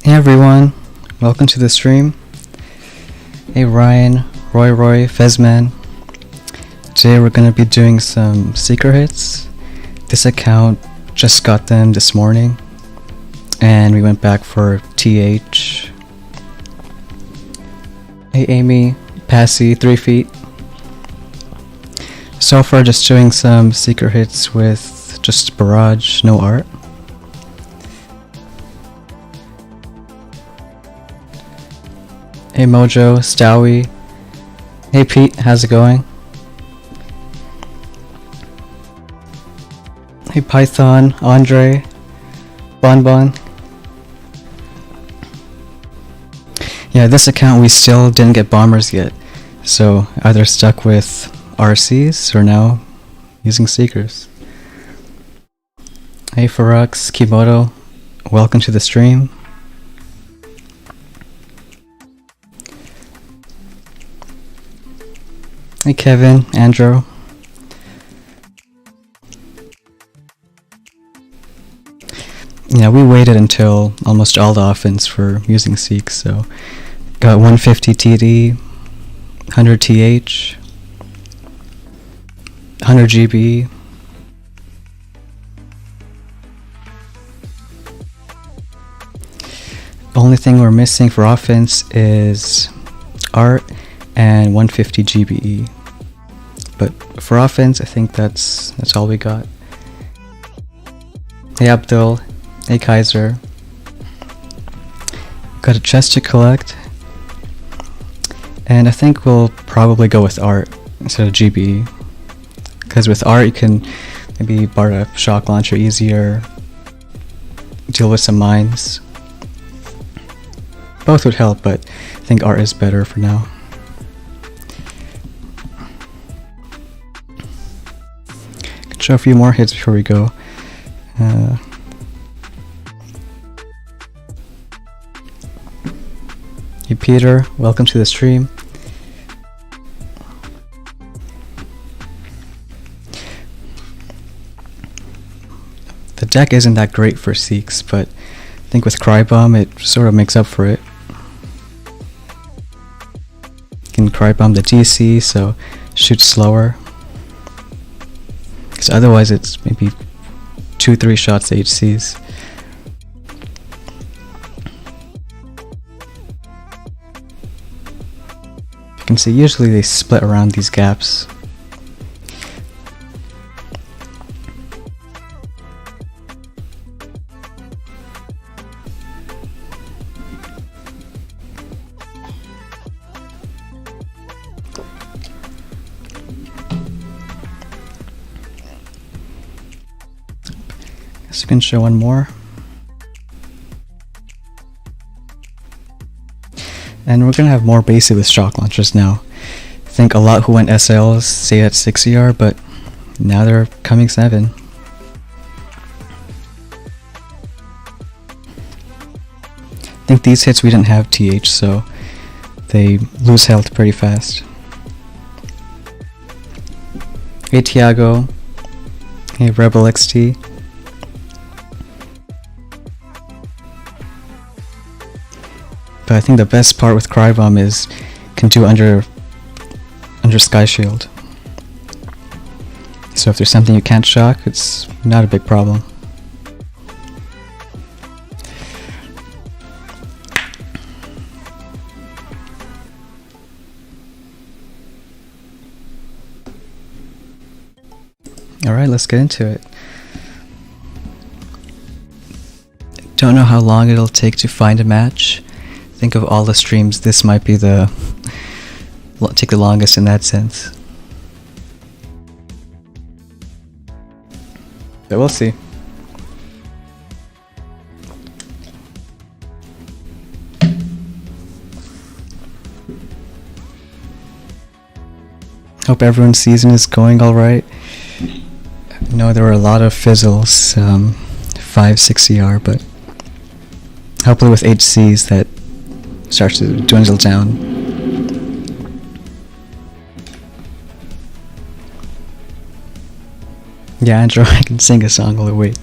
Hey everyone, welcome to the stream. Hey Ryan, Roy, Fezman. Today we're gonna be doing some secret hits. This account just got them this morning, and we went back for TH. Hey Amy, Passy, 3 feet. So far just doing some secret hits with just barrage, no art. Hey Mojo, Stowie. Hey Pete, how's it going? Hey Python, Andre, Bon. Yeah, this account we still didn't get bombers yet, so either stuck with RCs or now using seekers. Hey Farux, Kimoto, welcome to the stream. Hey Kevin, Andrew. Yeah, we waited until almost all the offense for using Seek, so got 150 TD, 100 TH, 100 GB. The only thing we're missing for offense is art and 150 GBE. But for offense, I think that's all we got. Hey Abdul, hey Kaiser. Got a chest to collect. And I think we'll probably go with art instead of GBE. Because with art you can maybe bar a shock launcher easier, deal with some mines. Both would help, but I think art is better for now. Show a few more hits before we go. Hey Peter, welcome to the stream. The deck isn't that great for Seeks, but I think with Crybomb it sort of makes up for it. You can Crybomb the DC, so shoot slower. Because otherwise it's maybe 2-3 shots to HCs. You can see usually they split around these gaps. Guess we can show one more. And we're gonna have more basic with shock launchers now. I think a lot who went SLs stay at 6 ER, but now they're coming 7. I think these hits we didn't have TH, so they lose health pretty fast. Hey Tiago. Hey Rebel XT. But I think the best part with Crybomb is can do under Sky Shield. So if there's something you can't shock, it's not a big problem. Alright, let's get into it. Don't know how long it'll take to find a match. Think of all the streams, this might be take the longest in that sense. But we'll see. Hope everyone's season is going alright. I know there were a lot of fizzles, 5-6 ER, but hopefully with HCs that starts to dwindle down. Yeah, Andrew, I can sing a song while I wait.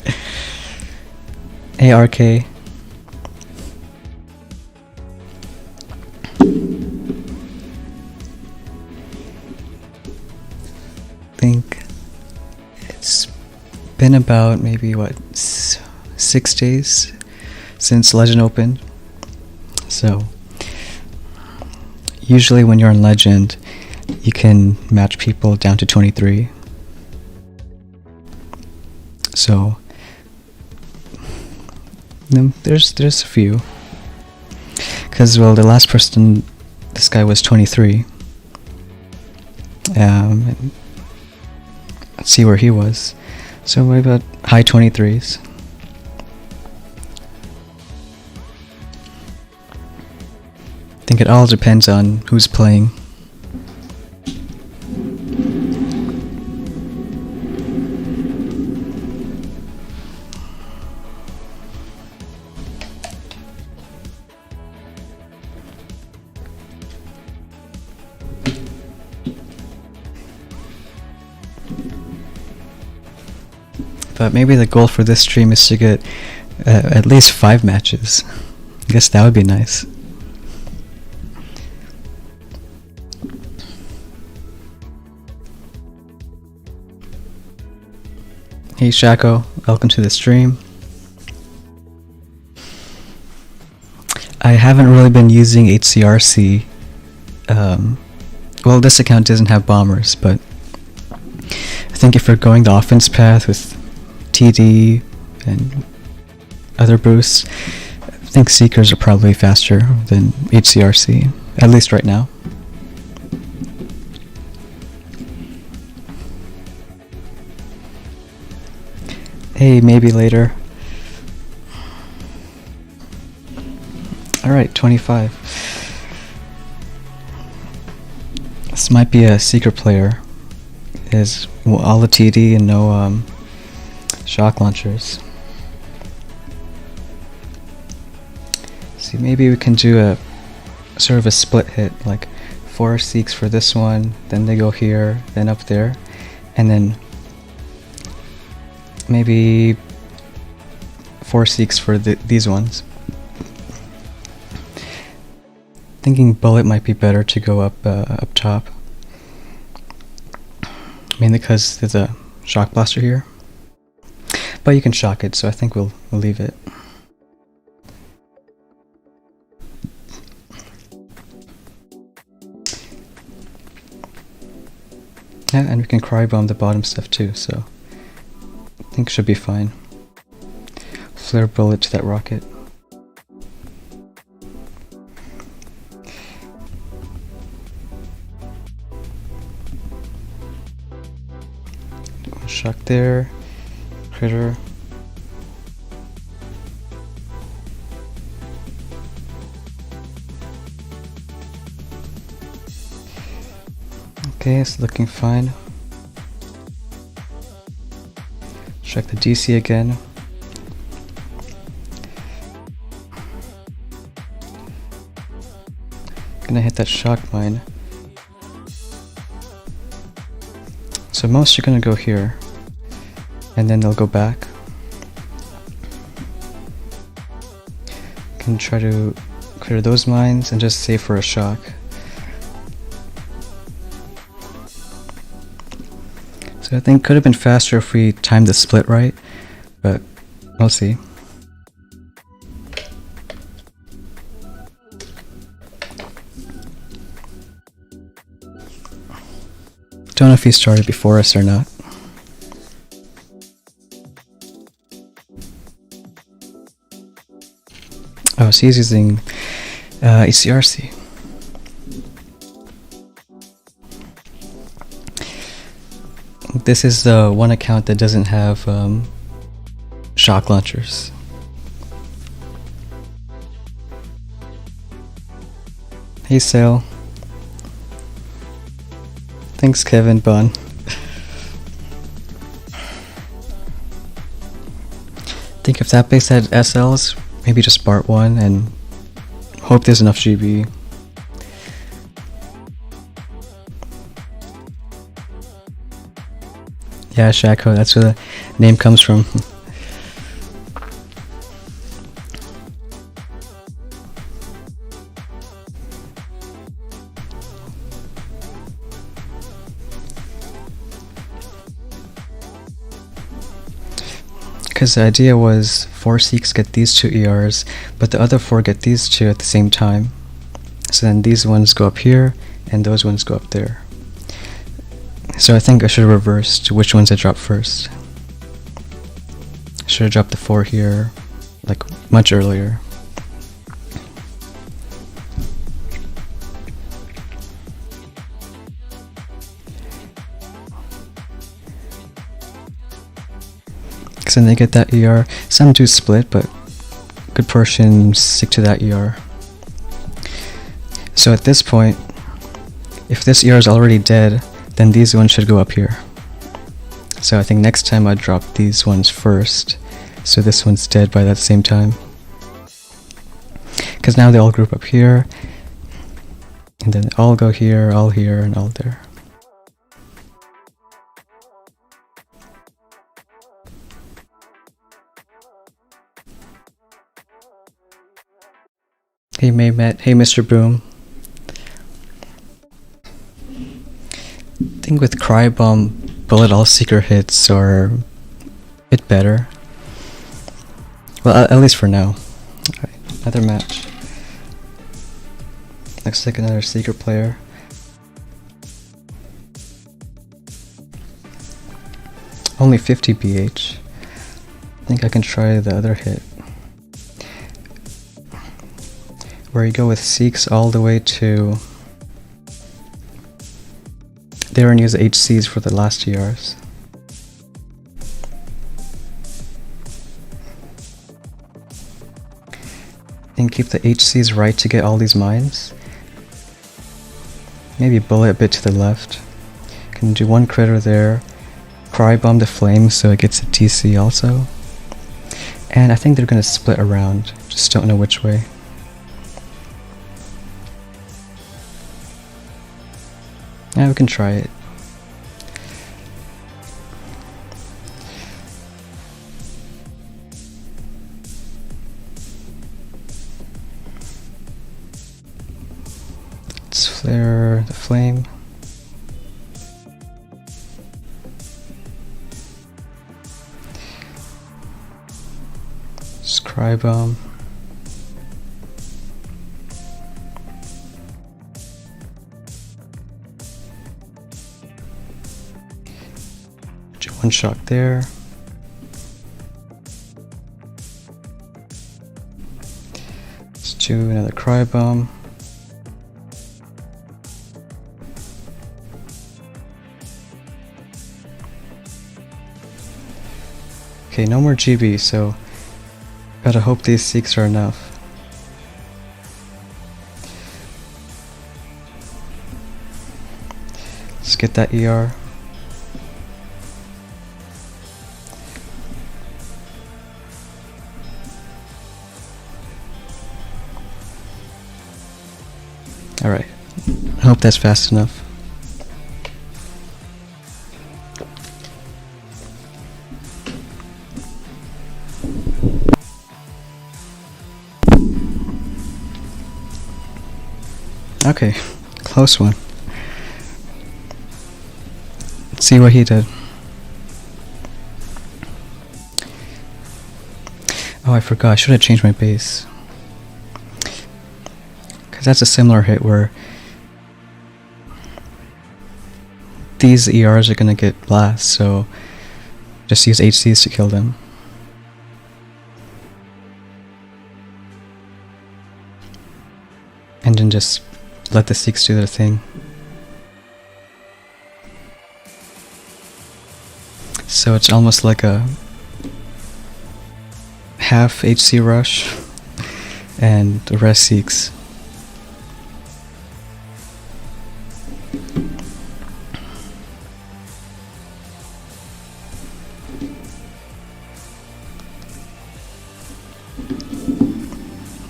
Hey RK. think it's been about maybe 6 days since Legend opened. So usually when you're in Legend, you can match people down to 23. So there's a few. Because, well, the last person, this guy was 23. And let's see where he was. So maybe about high 23s. I think it all depends on who's playing. But maybe the goal for this stream is to get at least 5 matches. I guess that would be nice. Hey Shaco, welcome to the stream. I haven't really been using HCRC. Well, this account doesn't have bombers, but I think if you're going the offense path with TD and other boosts, I think Seekers are probably faster than HCRC, at least right now. Hey, maybe later. Alright, 25. This might be a Seeker player. Is all the TD and no shock launchers. See, maybe we can do a sort of a split hit, like 4 Seeks for this one, then they go here, then up there, and then maybe 4 Seeks for these ones. Thinking bullet might be better to go up top. Mainly because there's a shock blaster here. But you can shock it, so I think we'll leave it. Yeah, and we can cry bomb the bottom stuff too, so I think it should be fine. Flare bullet to that rocket. Shock there. Critter. Okay, it's looking fine. Check the DC again. Gonna hit that shock mine. So most are gonna go here, and then they'll go back. Can try to clear those mines and just save for a shock. So I think could have been faster if we timed the split right, but we'll see. Don't know if he started before us or not. Oh, so he's using HCRC. This is the one account that doesn't have shock launchers. Hey Sale. Thanks Kevin Bun. Think if that base had SLs, maybe just Bart one and hope there's enough GB. Yeah, Shaco, that's where the name comes from. Because the idea was 4 Seeks get these 2 ERs, but the other 4 get these 2 at the same time. So then these ones go up here, and those ones go up there. So I think I should have reversed which ones I dropped first. I should have dropped the 4 here, like, much earlier. Because then they get that ER. Some do split, but a good portion stick to that ER. So at this point, if this ER is already dead, then these ones should go up here. So I think next time I'd drop these ones first, so this one's dead by that same time. Because now they all group up here, and then all go here, and all there. Hey Maymet, hey Mr. Boom. I think with Cry Bomb, bullet all secret hits are a bit better. Well, at least for now. Alright, another match. Looks like another secret player. Only 50 BH. I think I can try the other hit, where you go with Seeks all the way to there and use HCs for the last ERs. And keep the HCs right to get all these mines. Maybe bullet a bit to the left. Can do one critter there. Cry Bomb the flame so it gets a TC also. And I think they're gonna split around, just don't know which way. Yeah, we can try it. Let's flare the flame. Just Cry Bomb. One shot there. Let's do another Cry Bomb. Okay, no more GB, so gotta hope these Seeks are enough. Let's get that ER. Alright, I hope that's fast enough. Okay, close one. Let's see what he did. Oh, I forgot, I should have changed my base. Because that's a similar hit where these ERs are gonna get blast, so just use HCs to kill them. And then just let the Seeks do their thing. So it's almost like a half HC rush and the rest Seeks.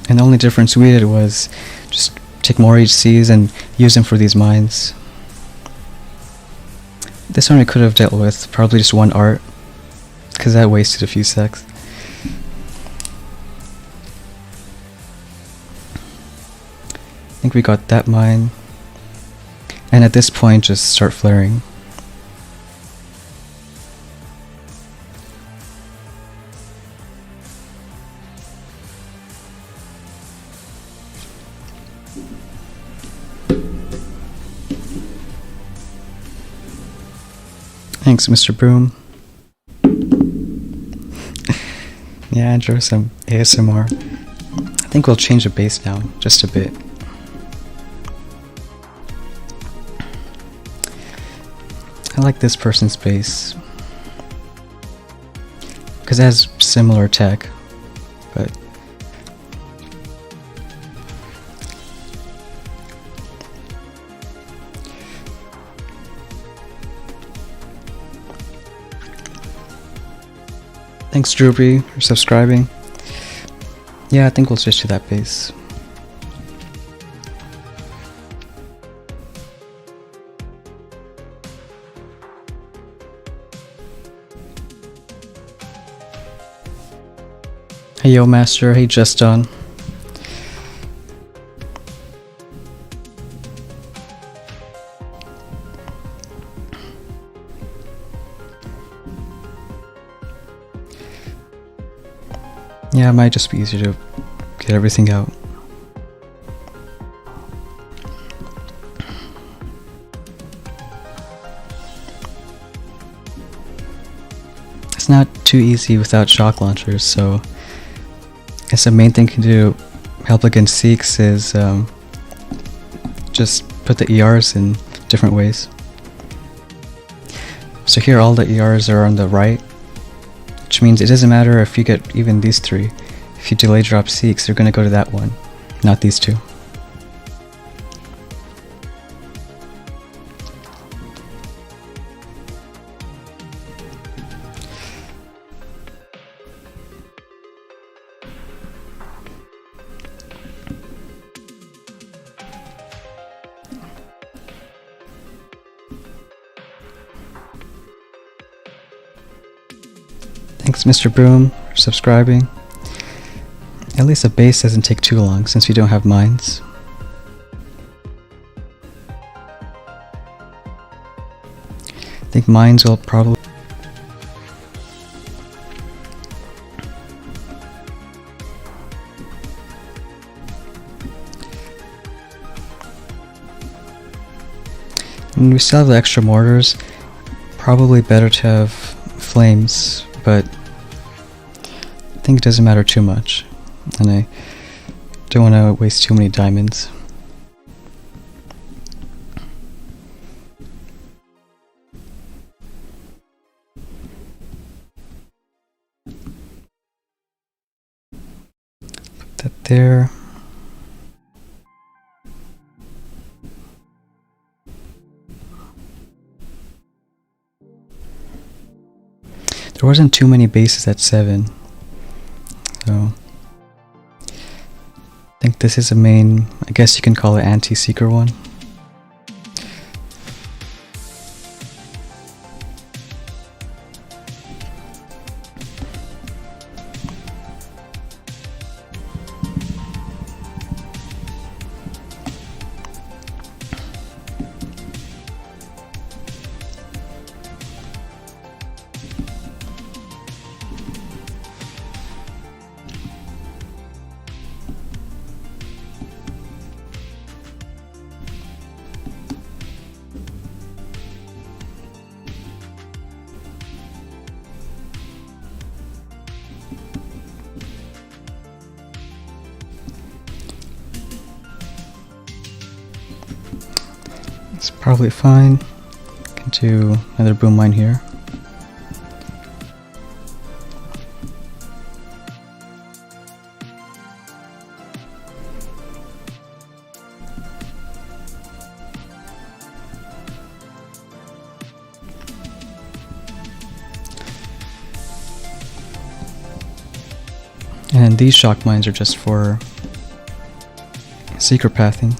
And the only difference we did was just take more HCs and use them for these mines. This one we could have dealt with probably just one art, because that wasted a few secs. I think we got that mine, and at this point just start flaring. Thanks, Mr. Broom. Yeah, Andrew, some ASMR. I think we'll change the base now, just a bit. I like this person's base because it has similar tech, but thanks, Drewby, for subscribing. Yeah, I think we'll switch to that base. Hey Yo Master, hey Just Done. Yeah, it might just be easier to get everything out. It's not too easy without shock launchers, so I guess the main thing you can do help against Sikhs is just put the ERs in different ways. So here all the ERs are on the right, which means it doesn't matter if you get even these three. If you delay drop Sikhs, they're going to go to that one, not these two. Thanks, Mr. Broom, for subscribing. At least the base doesn't take too long since we don't have mines. I think mines will probably... And we still have the extra mortars. Probably better to have flames, but I think it doesn't matter too much, and I don't want to waste too many diamonds. Put that there. There wasn't too many bases at 7, so I think this is a main, I guess you can call it anti-seeker one. It's probably fine. Can do another boom mine here. And these shock mines are just for secret pathing.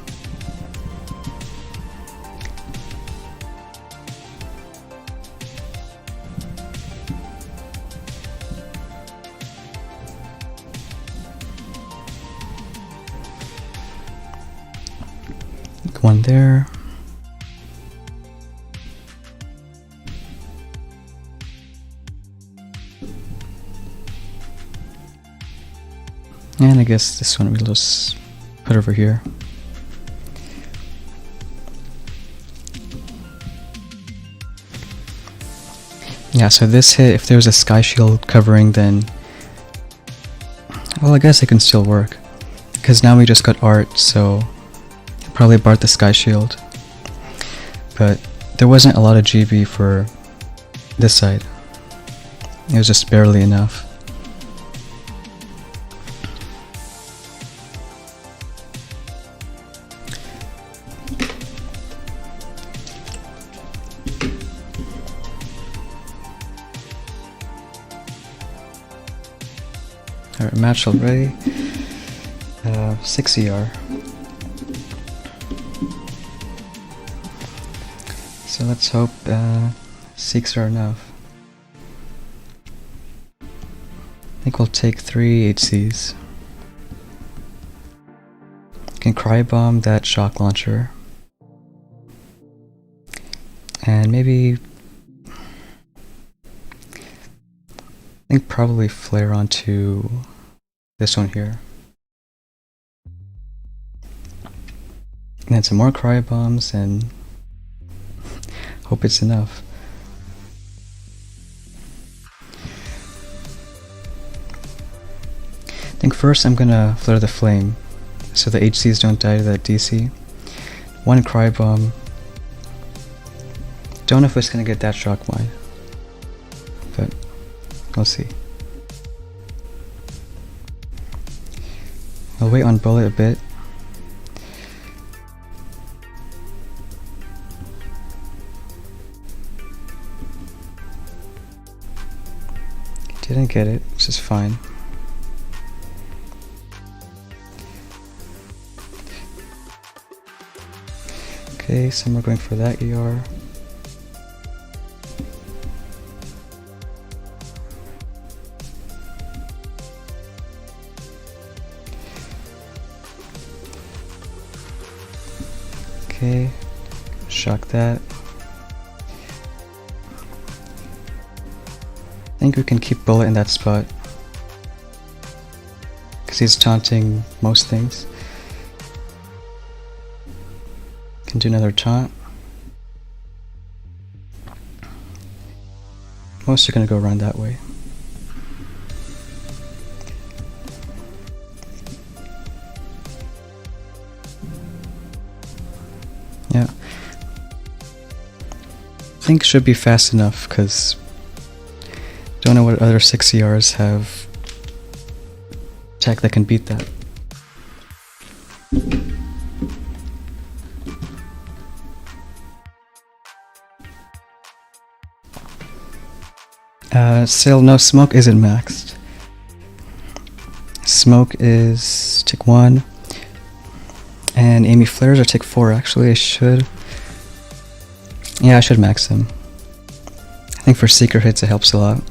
One there. And I guess this one we'll just put over here. Yeah, so this hit, if there was a sky shield covering, then... Well, I guess it can still work. Because now we just got art, so... Probably barred the sky shield. But there wasn't a lot of GB for this side. It was just barely enough. Alright, match already. 6 ER. So let's hope 6 are enough. I think we'll take 3 HCs. Can cry bomb that shock launcher. And maybe... I think probably flare onto this one here. And then some more cryo bombs and hope it's enough. I think first I'm gonna flare the flame so the HCs don't die to that DC. 1 cryo bomb. Don't know if it's gonna get that shock mine, but we'll see. I'll wait on bullet a bit. Didn't get it, which is fine. Okay, some are going for that ER. Okay, shock that. I think we can keep bullet in that spot because he's taunting most things. Can do another taunt. Most are gonna go around that way. Yeah. I think should be fast enough because don't know what other 6 CRs have tech that can beat that. Still no, smoke isn't maxed. Smoke is tick 1. And Amy flares are tick 4. Actually, I should... Yeah, I should max him. I think for secret hits it helps a lot.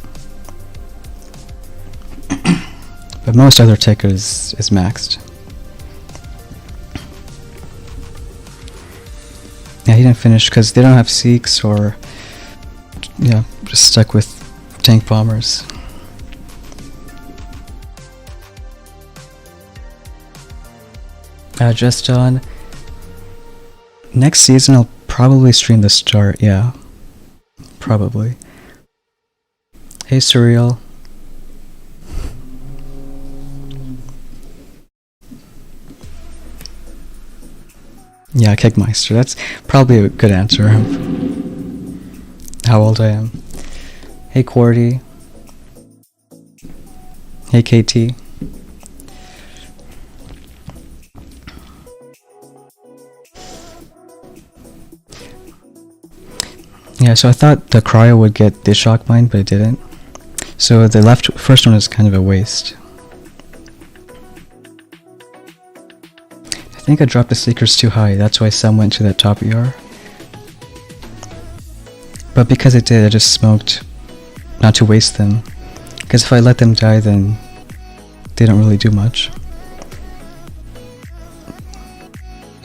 But most other tick is maxed. Yeah, he didn't finish because they don't have Seeks or... Yeah, just stuck with tank bombers. Just on... Next season I'll probably stream the start, yeah. Probably. Hey Surreal. Yeah, Kegmeister, that's probably a good answer. How old I am. Hey Quarty. Hey KT. Yeah, so I thought the cryo would get the shock mine, but it didn't. So the first one is kind of a waste. I think I dropped the seekers too high, that's why some went to that top ER. But because it did, I just smoked not to waste them. Because if I let them die, then they don't really do much.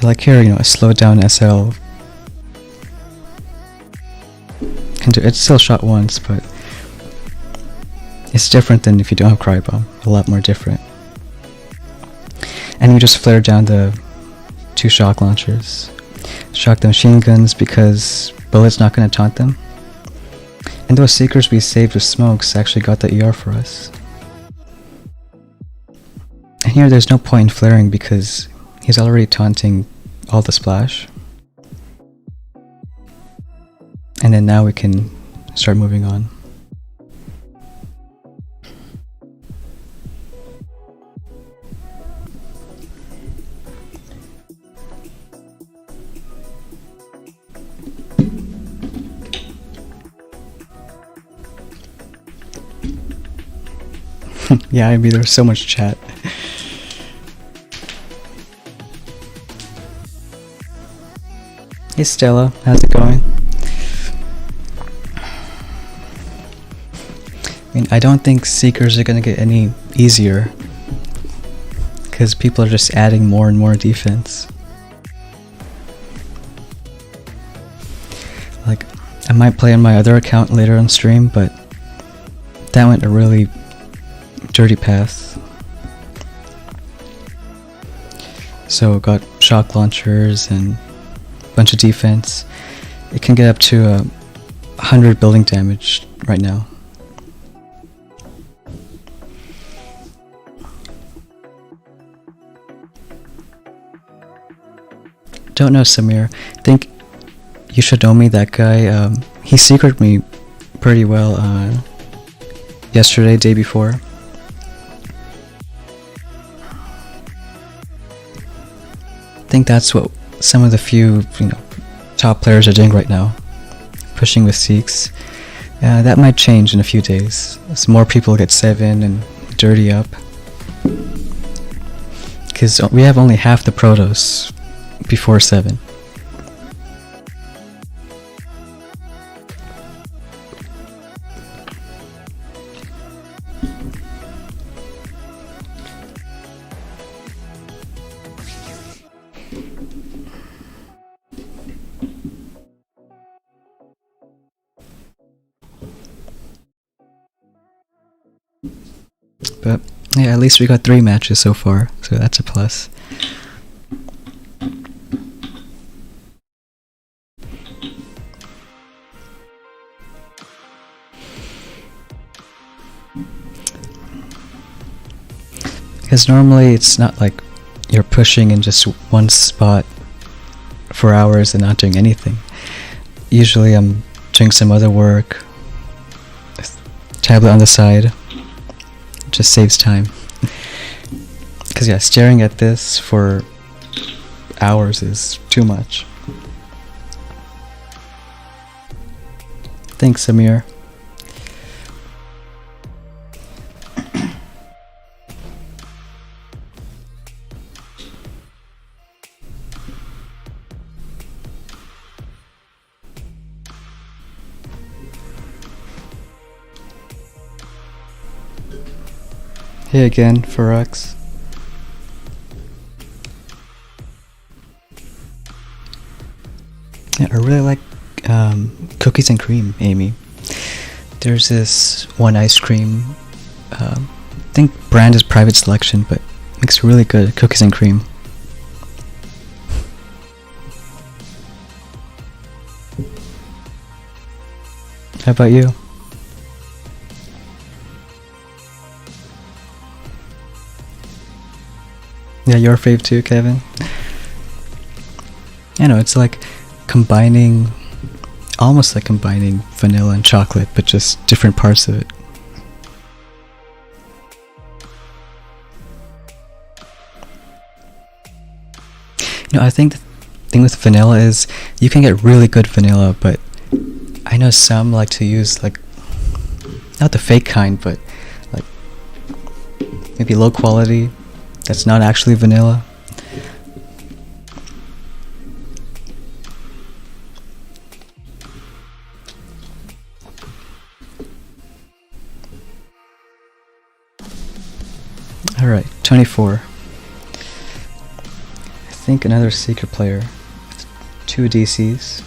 Like here, you know, a slowed down SL can do, it's still shot once, but it's different than if you don't have cryo bomb. A lot more different. And you just flare down the 2 shock launchers. Shock the machine guns because bullet's not going to taunt them. And And those Seekers we saved with smokes actually got the ER for us. And here there's no point in flaring because he's already taunting all the splash. And then now we can start moving on. Yeah, I mean, there's so much chat. Hey Stella, how's it going? I mean, I don't think Seekers are gonna get any easier because people are just adding more and more defense. Like, I might play on my other account later on stream, but that went a really dirty path. So got shock launchers and a bunch of defense. It can get up to 100 building damage right now. Don't know Samir. Think you should know me, that guy. He secreted me pretty well yesterday, day before. I think that's what some of the few, top players are doing right now, pushing with Seeks. That might change in a few days as more people get 7 and dirty up. Because we have only half the Protoss before 7. But yeah, at least we got 3 matches so far, so that's a plus. Because normally it's not like you're pushing in just one spot for hours and not doing anything. Usually I'm doing some other work, tablet on the side. Just saves time. Because yeah, staring at this for hours is too much. Thanks, Amir. Hey again, Ferox. Yeah, I really like cookies and cream, Amy. There's this one ice cream, I think brand is private selection, but makes really good cookies and cream. How about you? Yeah, your fave too, Kevin? I know, it's like almost like combining vanilla and chocolate, but just different parts of it. I think the thing with vanilla is you can get really good vanilla, but I know some like to use like, not the fake kind, but like maybe low quality that's not actually vanilla. Alright, 24. I think another Seeker player. 2 DCs.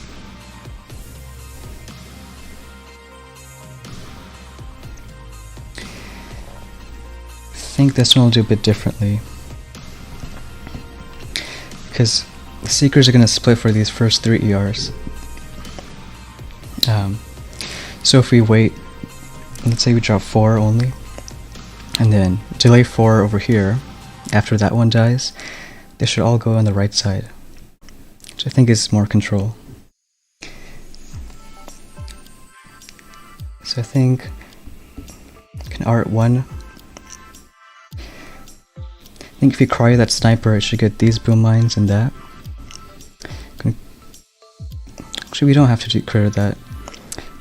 I think this one will do a bit differently. Because the Seekers are going to split for these first 3 ERs. So if we wait, let's say we drop 4 only, and then delay 4 over here, after that one dies, they should all go on the right side, which I think is more control. So I think I can art 1. I think if you cryo that sniper, it should get these boom mines and that. Actually, we don't have to clear that,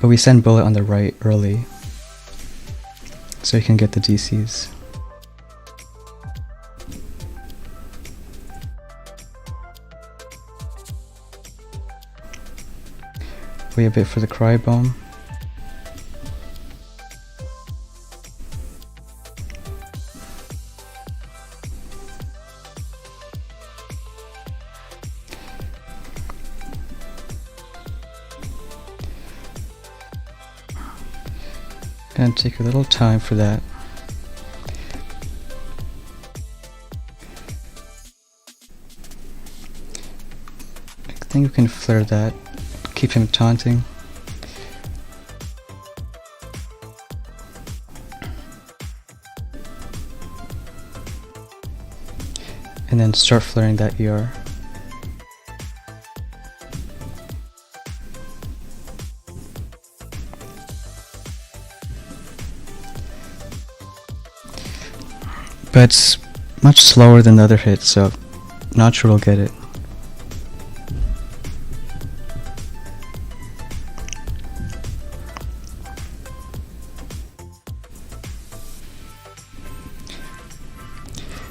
but we send bullet on the right early, so you can get the DCs. Wait a bit for the cryo bomb. Gonna take a little time for that. I think we can flare that, keep him taunting. And then start flaring that ER. But it's much slower than the other hit, so not sure we'll get it.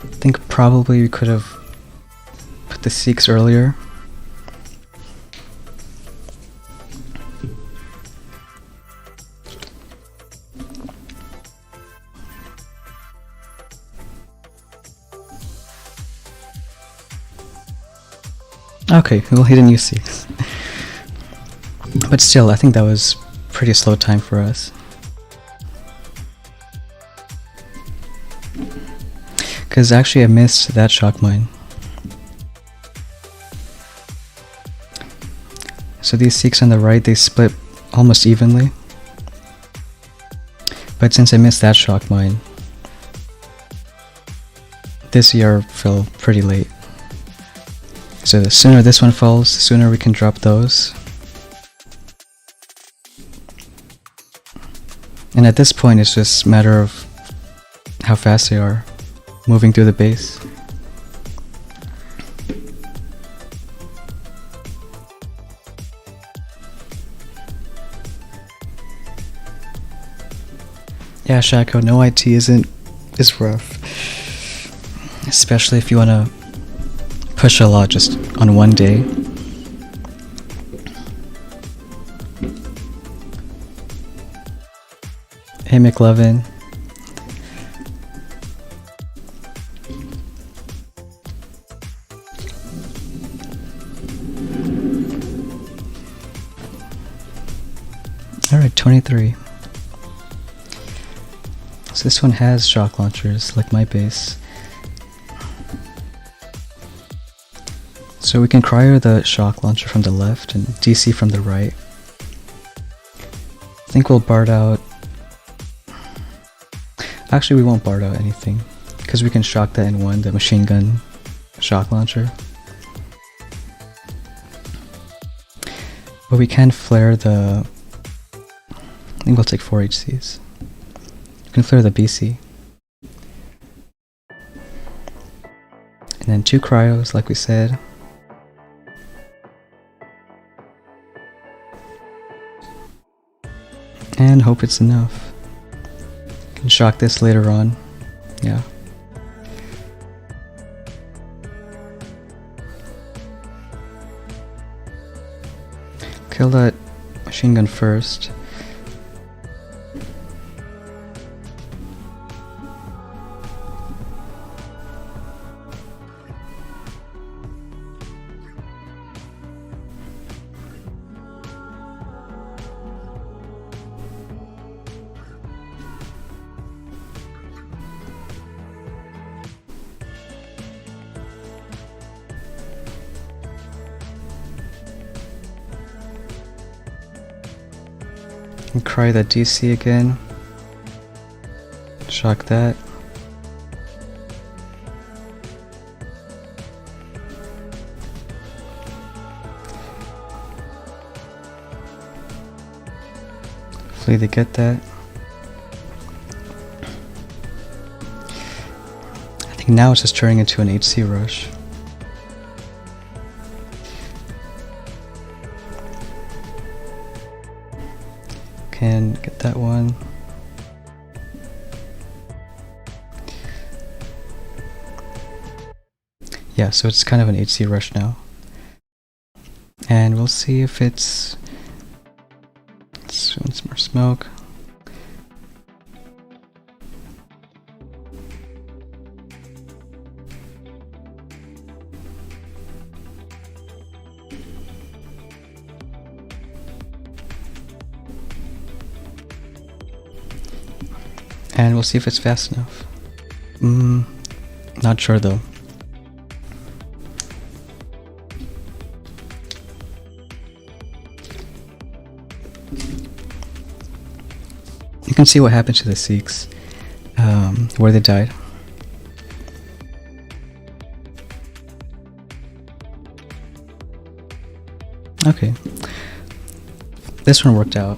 I think probably we could have put the Seeks earlier. Okay, well he didn't use 6. But still, I think that was pretty slow time for us. Because actually I missed that shock mine. So these 6 on the right, they split almost evenly. But since I missed that shock mine, this ER fell pretty late. So the sooner this one falls, the sooner we can drop those. And at this point it's just a matter of how fast they are moving through the base. Yeah, Shaco, no IT is rough. Especially if you wanna push a lot just on one day. Hey McLovin. Alright, 23. So this one has shock launchers, like my base. So we can cryo the shock launcher from the left and DC from the right. I think we'll Bard out... Actually, we won't Bard out anything, because we can shock that in one, the machine gun shock launcher. But we can flare the... I think we'll take 4 HCs. We can flare the BC. And then 2 cryos, like we said. And hope it's enough. Can shock this later on. Yeah. Kill that machine gun first. can cry that DC again. Shock that. Hopefully they get that. I think now it's just turning into an HC rush. Can get that one. Yeah, so it's kind of an HC rush now. And we'll see if it's... Let's want some more smoke. And we'll see if it's fast enough. Not sure though. You can see what happened to the Sikhs, where they died. Okay, this one worked out.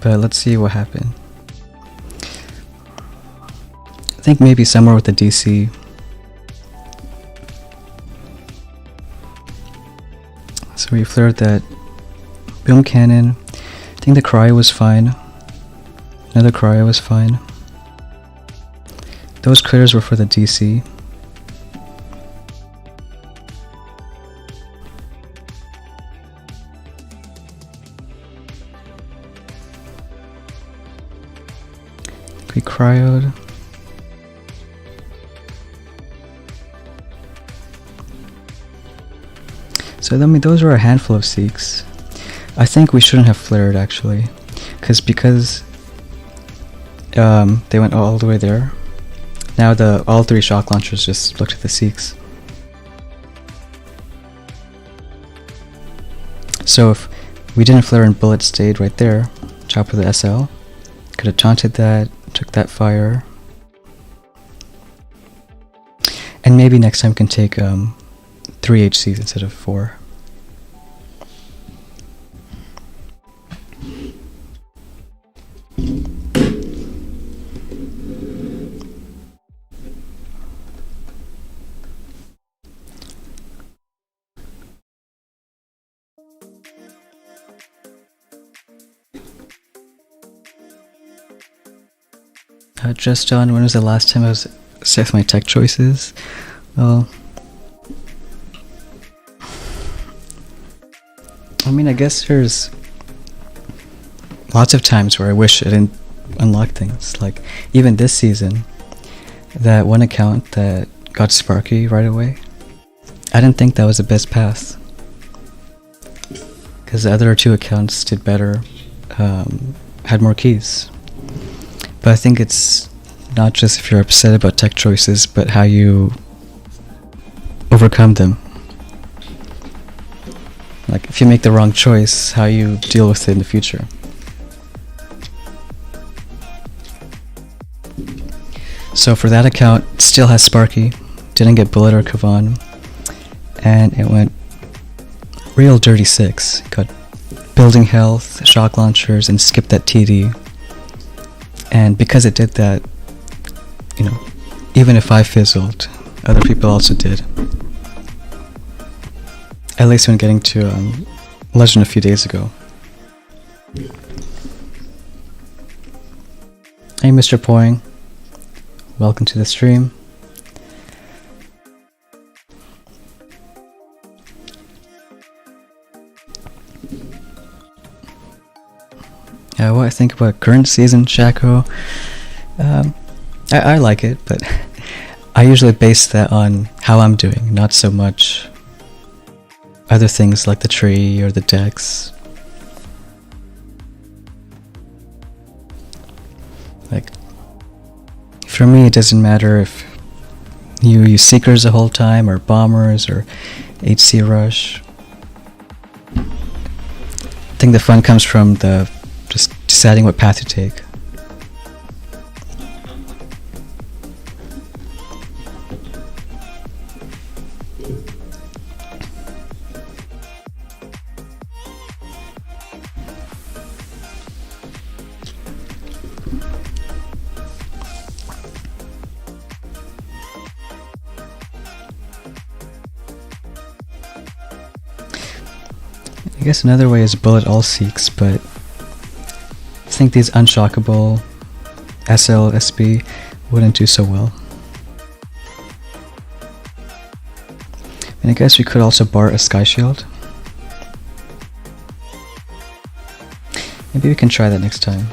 But let's see what happened. I think maybe somewhere with the DC. So we flared that boom cannon. I think the cryo was fine. Another cryo was fine. Those critters were for the DC. We cryoed. So I mean, those were a handful of Sikhs. I think we shouldn't have flared actually, because they went all the way there. Now all three shock launchers just looked at the Sikhs. So if we didn't flare and bullet stayed right there, top of the SL, could have taunted that, took that fire. And maybe next time can take 3 HCs instead of 4. Just on, when was the last time I was set with my tech choices? Well, I mean, I guess there's lots of times where I wish I didn't unlock things. Like, even this season, that one account that got Sparky right away, I didn't think that was the best path. Because the other 2 accounts did better, had more keys. But I think it's not just if you're upset about tech choices, but how you overcome them. Like, if you make the wrong choice, how you deal with it in the future. So for that account, it still has Sparky, didn't get Bullet or Kavan, and it went real dirty 6. Got building health, shock launchers, and skipped that TD. And because it did that, you know, even if I fizzled, other people also did. At least when getting to Legend a few days ago. Hey Mr. Poing, welcome to the stream. What I think about current season Shaco, I like it, but I usually base that on how I'm doing, not so much other things like the tree or the decks. Like, for me it doesn't matter if you use Seekers the whole time, or Bombers, or HC Rush. think the fun comes from the just deciding what path to take. I guess another way is bullet all Seeks, but I think these unshockable SL, SB wouldn't do so well. And I guess we could also bar a Sky Shield. Maybe we can try that next time.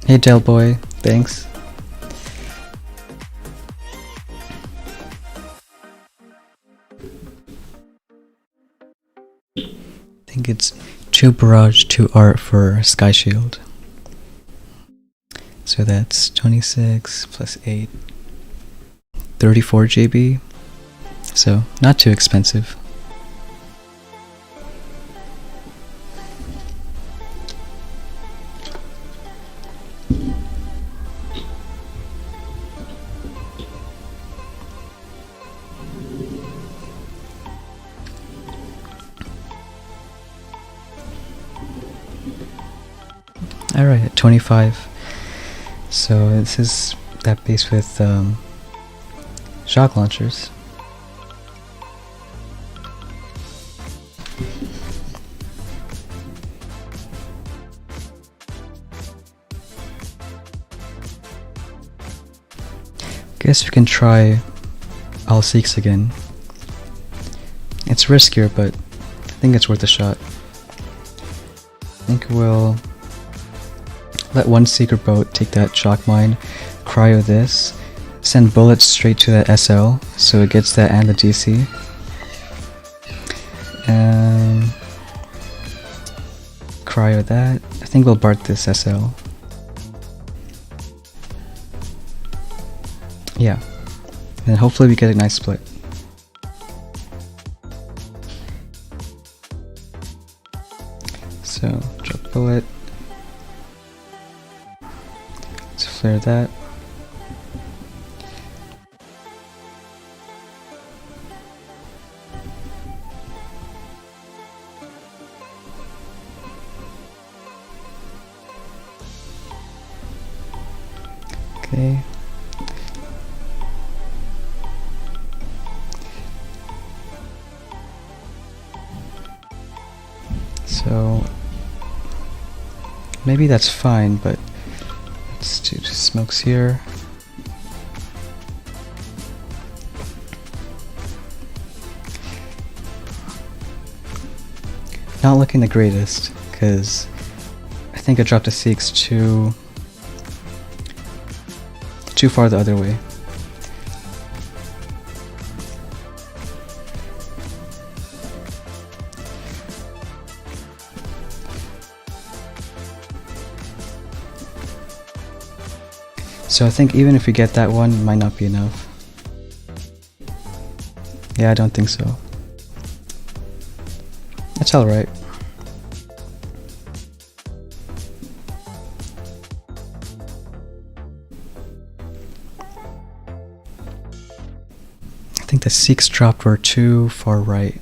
Hey Del Boy, thanks. I think it's 2 Barrage, 2 Art for Sky Shield. So that's 26 plus 8, 34 JB. So not too expensive. Alright, at 25. So this is that base with shock launchers. Guess we can try all Seeks again. It's riskier, but I think it's worth a shot. I think we'll let one Seeker boat take that shock mine, cryo this, send bullets straight to that SL, so it gets that and the DC. And cryo that. I think we'll BART this SL. Yeah. And hopefully we get a nice split. So, drop bullet. Let's flare that. Okay. So maybe that's fine, but let's do smokes here. Not looking the greatest, because I think I dropped the Seeks too far the other way. So I think even if we get that one, it might not be enough. Yeah, I don't think so. That's alright. I think the Seeks dropped were too far right.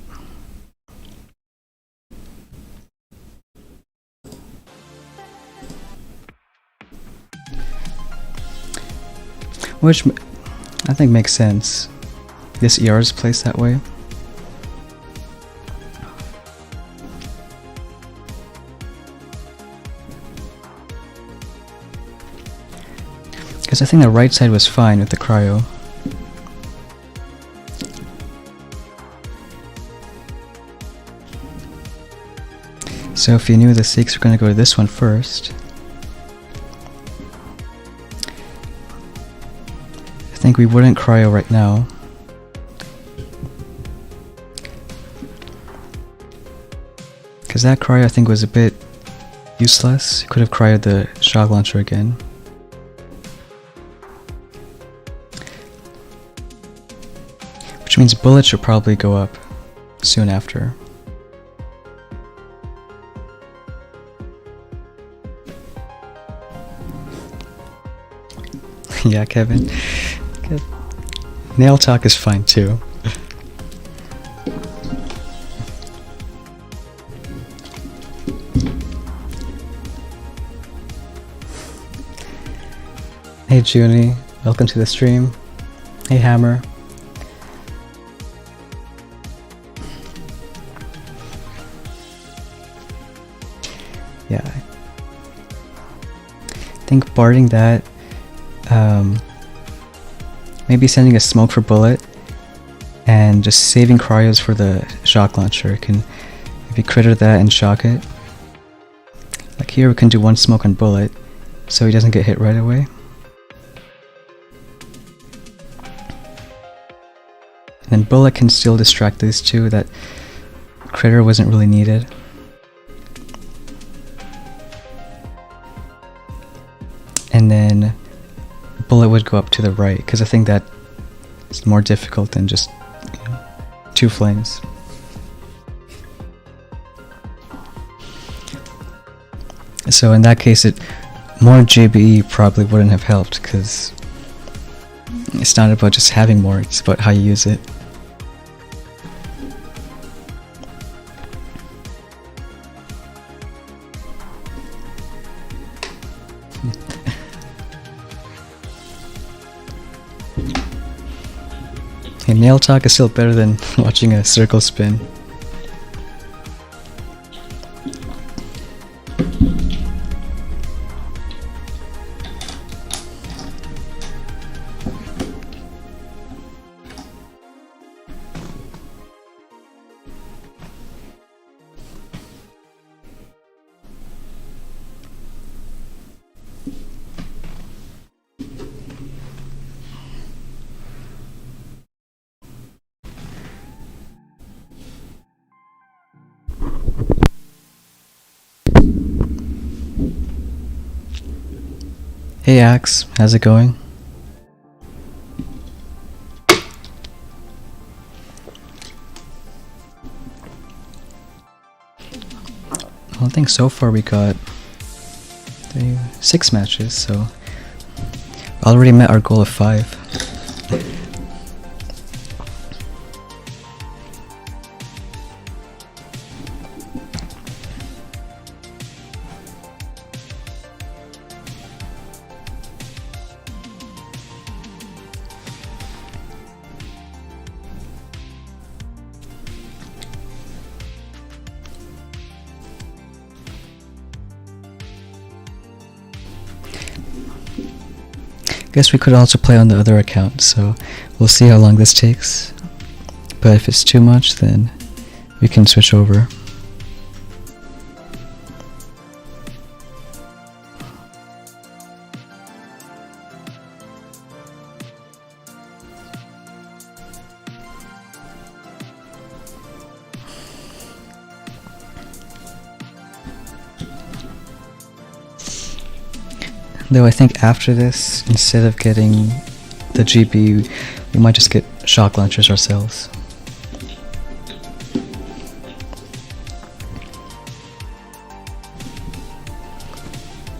Which I think makes sense. This ER is placed that way. Because I think the right side was fine with the cryo. So if you knew the Seeks were going to go to this one first, I think we wouldn't cryo right now. Because that cryo I think was a bit useless. You could have cryoed the shock launcher again. which means bullets should probably go up soon after. Yeah, Kevin. Nail talk is fine too. Hey Junie, welcome to the stream. Hey Hammer. Yeah. I think barring that, maybe sending a smoke for bullet and just saving cryos for the shock launcher. Can maybe critter that and shock it. Like here we can do one smoke on bullet so he doesn't get hit right away. And then bullet can still distract these two. That critter wasn't really needed. And then bullet would go up to the right, because I think that is more difficult than just, you know, two flames. So in that case, more GBE probably wouldn't have helped, because it's not about just having more, it's about how you use it. Hey, nail talk is still better than watching a circle spin. Hey Axe, how's it going? Well, I think so far we got 6 matches, so already met our goal of 5. Guess we could also play on the other account, so we'll see how long this takes. But if it's too much, then we can switch over. Though I think after this, instead of getting the GB, we might just get shock launchers ourselves.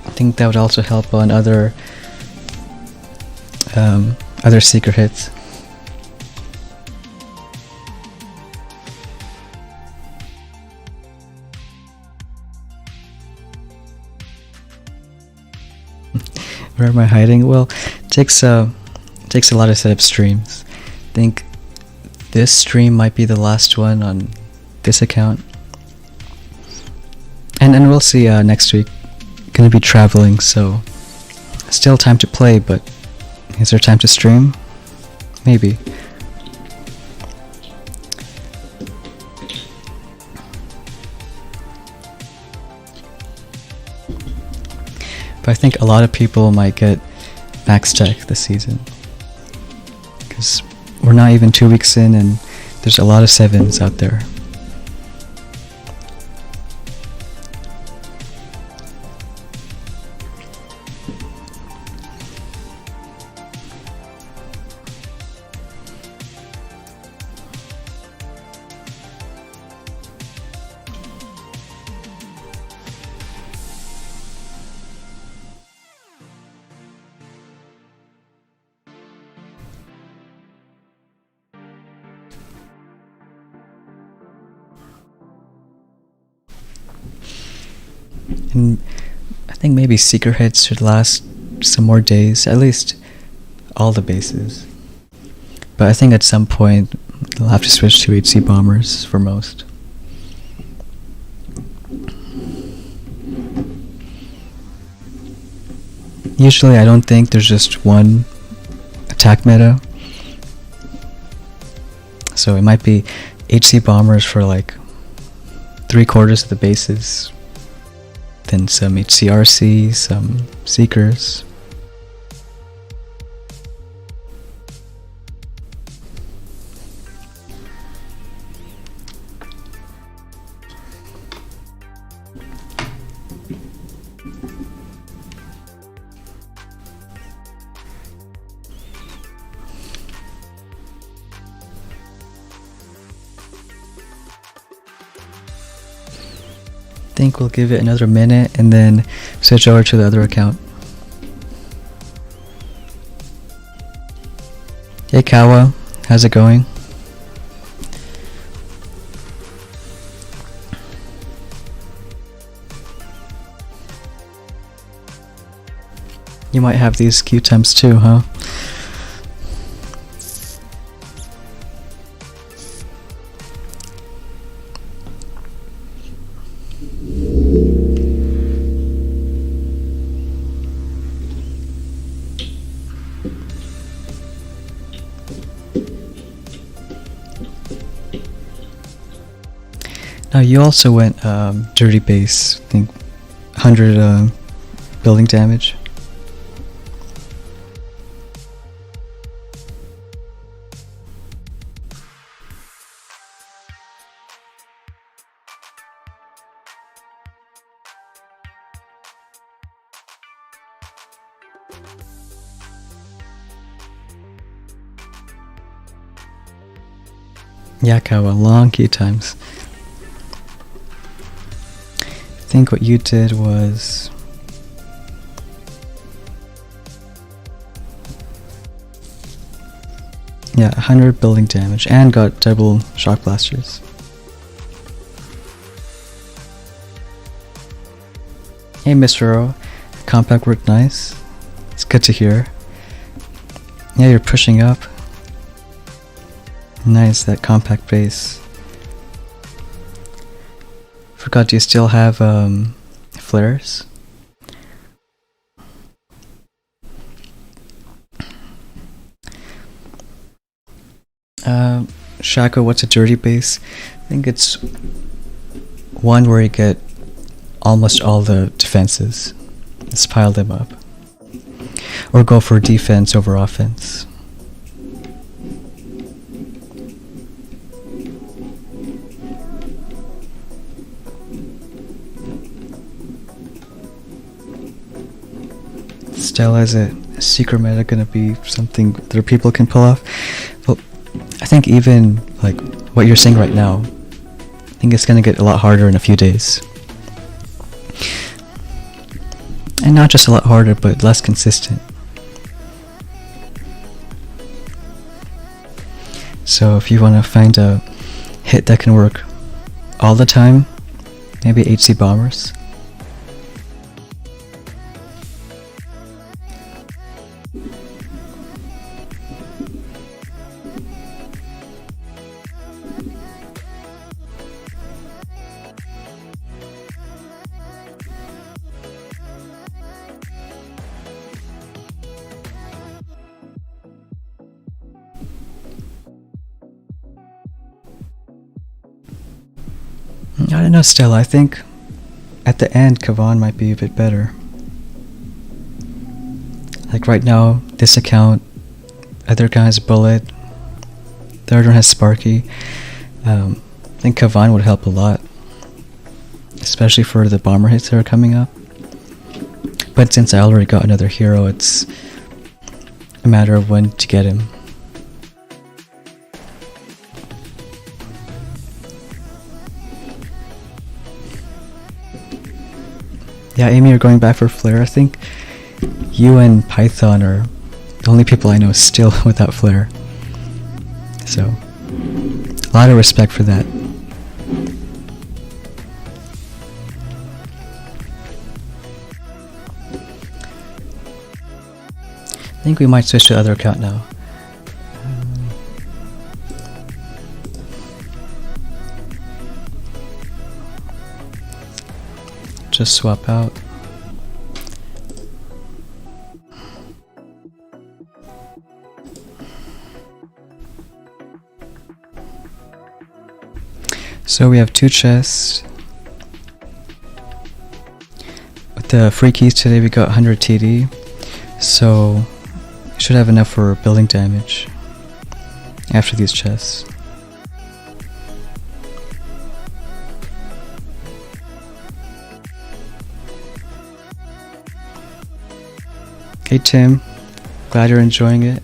I think that would also help on other secret hits. Where am I hiding? Well, it takes a lot of setup streams. I think this stream might be the last one on this account, and we'll see next week. Gonna be traveling, so still time to play, but is there time to stream? Maybe. But I think a lot of people might get max tech this season, because we're not even 2 weeks in and there's a lot of 7s out there. And I think maybe Seeker hits should last some more days, at least all the bases. But I think at some point they'll have to switch to HC bombers for most. Usually I don't think there's just one attack meta. So it might be HC bombers for like 3/4 of the bases, then some HCRC, some Seekers. I think we'll give it another minute and then switch over to the other account. Hey Kawa, how's it going? You might have these queue times too, huh? Now you also went dirty base, I think 100 building damage. Yeah, Kawa, long queue times. I think what you did was yeah, 100 building damage and got double shock blasters. Hey Mr. O, compact worked nice. It's good to hear. Yeah, you're pushing up. Nice, that compact base. Forgot, do you still have flares? Shaco, what's a dirty base? I think it's one where you get almost all the defenses. Just pile them up. Or go for defense over offense. Stella, is a secret meta gonna be something that people can pull off? Well, I think even like what you're saying right now, I think it's gonna get a lot harder in a few days. And not just a lot harder, but less consistent. So if you want to find a hit that can work all the time, maybe HC bombers. I don't know, Stella. I think at the end, Kavan might be a bit better. Like right now, this account, other guy has Bullet, the other one has Sparky. I think Kavan would help a lot, especially for the bomber hits that are coming up. But since I already got another hero, it's a matter of when to get him. Yeah, Amy, you're going back for Flare. I think you and Python are the only people I know still without Flare. So, a lot of respect for that. think we might switch to other account now. Just swap out. So we have 2 chests. With the free keys today we got 100 TD. So we should have enough for building damage after these chests. Hey Tim, glad you're enjoying it.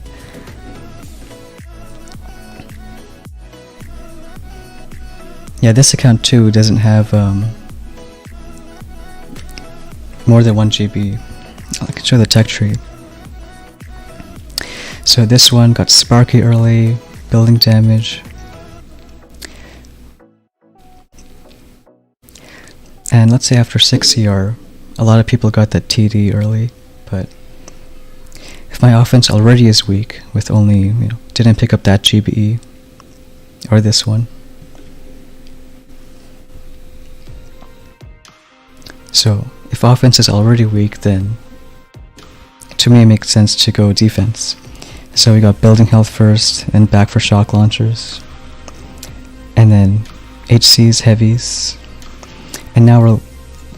Yeah, this account too doesn't have more than 1 GB. I can show the tech tree. So this one got Sparky early, building damage. And let's say after 6 CR, a lot of people got that TD early, but if my offense already is weak with only, didn't pick up that GBE or this one. So if offense is already weak, then to me it makes sense to go defense. So we got building health first, and back for shock launchers, and then HCs, heavies, and now we'll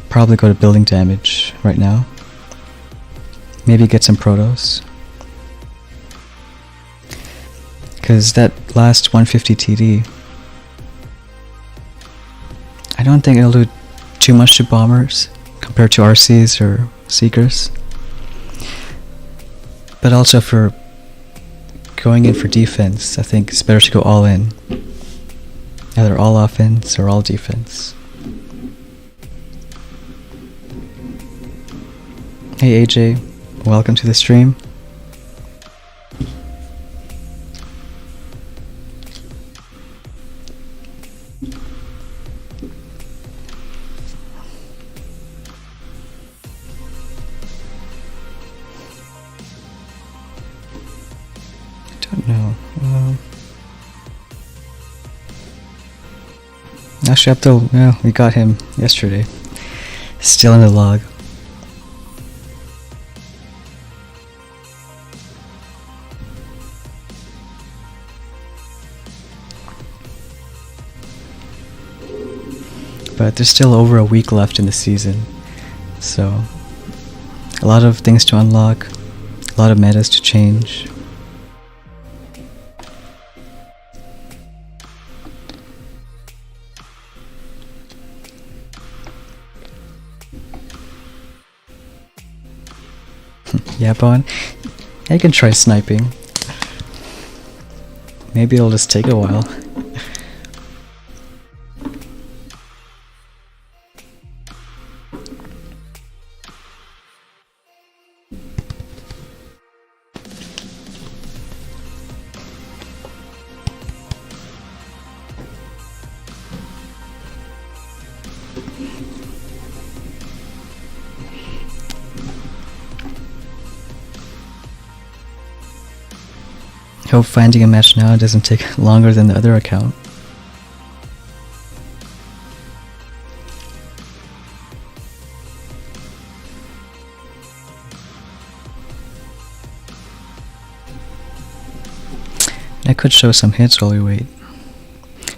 probably go to building damage right now. Maybe get some protos, because that last 150 TD, I don't think it'll do too much to bombers compared to RCs or seekers. But also for going in for defense, I think it's better to go all in. Either all offense or all defense. Hey AJ, welcome to the stream. Actually, Abdul, yeah, we got him yesterday. Still in the log. But there's still over a week left in the season, so a lot of things to unlock, a lot of metas to change. Yeah, Bon, I can try sniping. Maybe it'll just take a while. Hope finding a match now doesn't take longer than the other account. I could show some hits while we wait.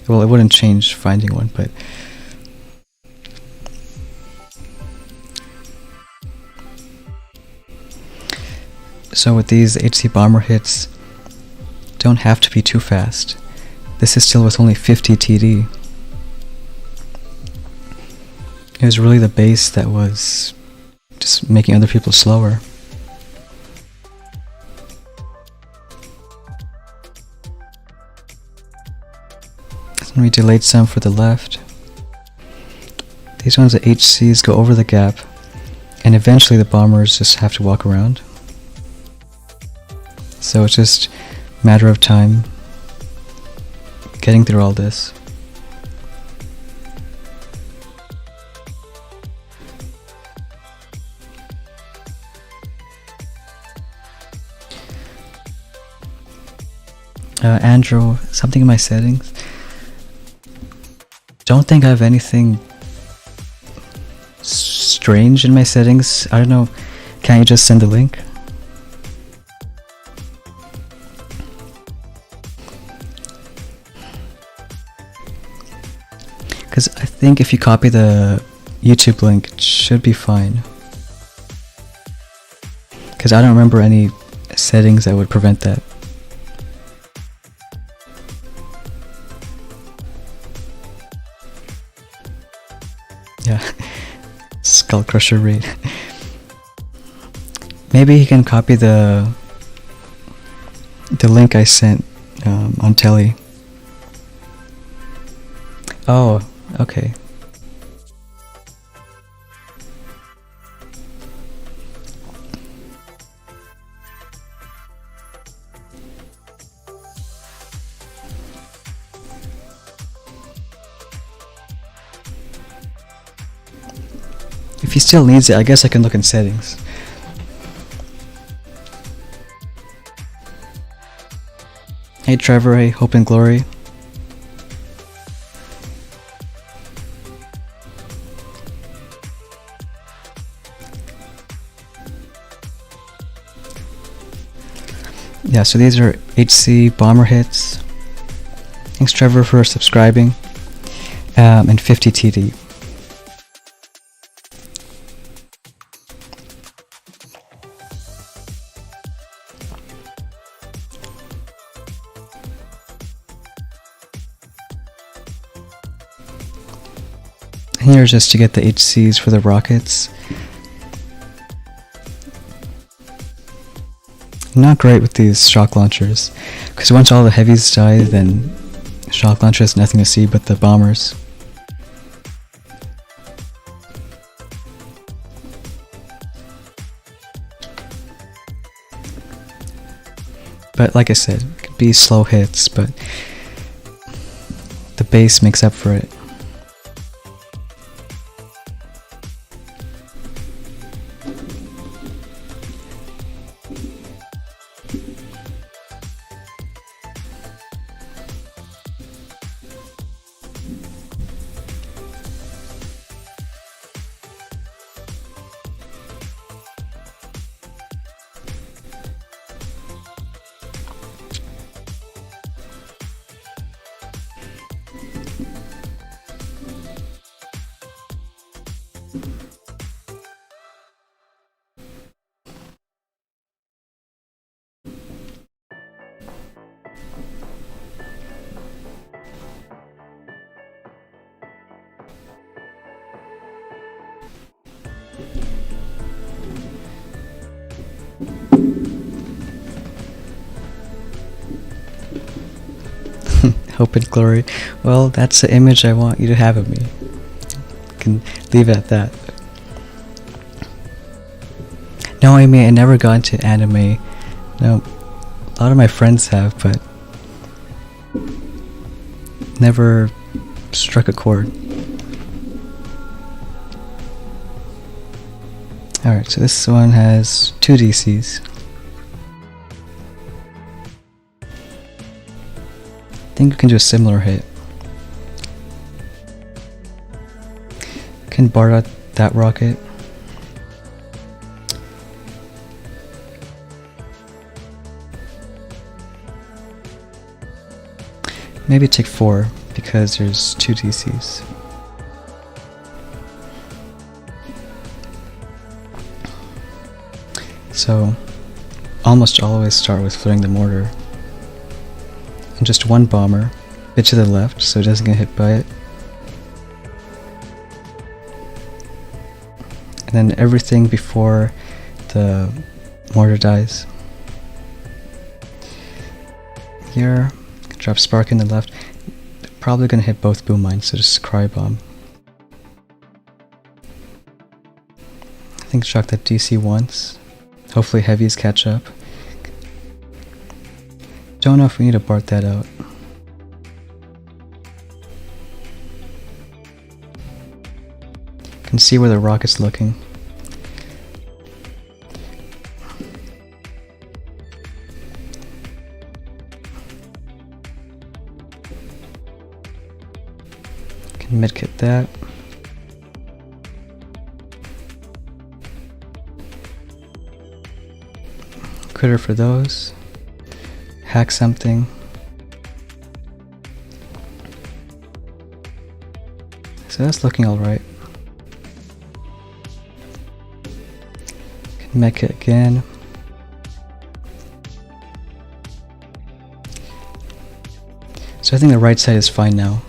Well, it wouldn't change finding one, but so with these HC bomber hits, don't have to be too fast. This is still with only 50 TD. It was really the base that was just making other people slower. And we delayed some for the left. These ones, the HCs, go over the gap, and eventually the bombers just have to walk around. So it's just a matter of time getting through all this. Andrew, something in my settings. Don't think I have anything strange in my settings. I don't know. Can't you just send the link? Because I think if you copy the YouTube link, it should be fine. Because I don't remember any settings that would prevent that. Yeah, Skull Crusher raid. Maybe he can copy the link I sent on Telly. Oh, okay. If he still needs it, I guess I can look in settings. Hey Trevor, hey Hope and Glory. Yeah, so these are HC bomber hits. Thanks Trevor for subscribing. And 50 TD. Here's just to get the HCs for the rockets. Not great with these shock launchers, because once all the heavies die, then shock launcher has nothing to see but the bombers. But like I said, it could be slow hits, but the base makes up for it. Hope and glory. Well, that's the image I want you to have of me. You can leave it at that. No, I mean, I never got into anime. No, a lot of my friends have, but never struck a chord. Alright, so this one has 2 DCs. I think we can do a similar hit. Can bar out that rocket. Maybe take 4 because there's 2 DCs. So almost always start with footing the mortar. And just 1 bomber, a bit to the left so it doesn't get hit by it. And then everything before the mortar dies. Here, drop spark in the left. Probably gonna hit both boom mines, so just cry bomb. I think shock that DC once. Hopefully heavies catch up. Don't know if we need to BART that out. Can see where the rocket's looking. Can medkit that. Critter for those. Hack something. So that's looking alright. Can medkit again. So I think the right side is fine now.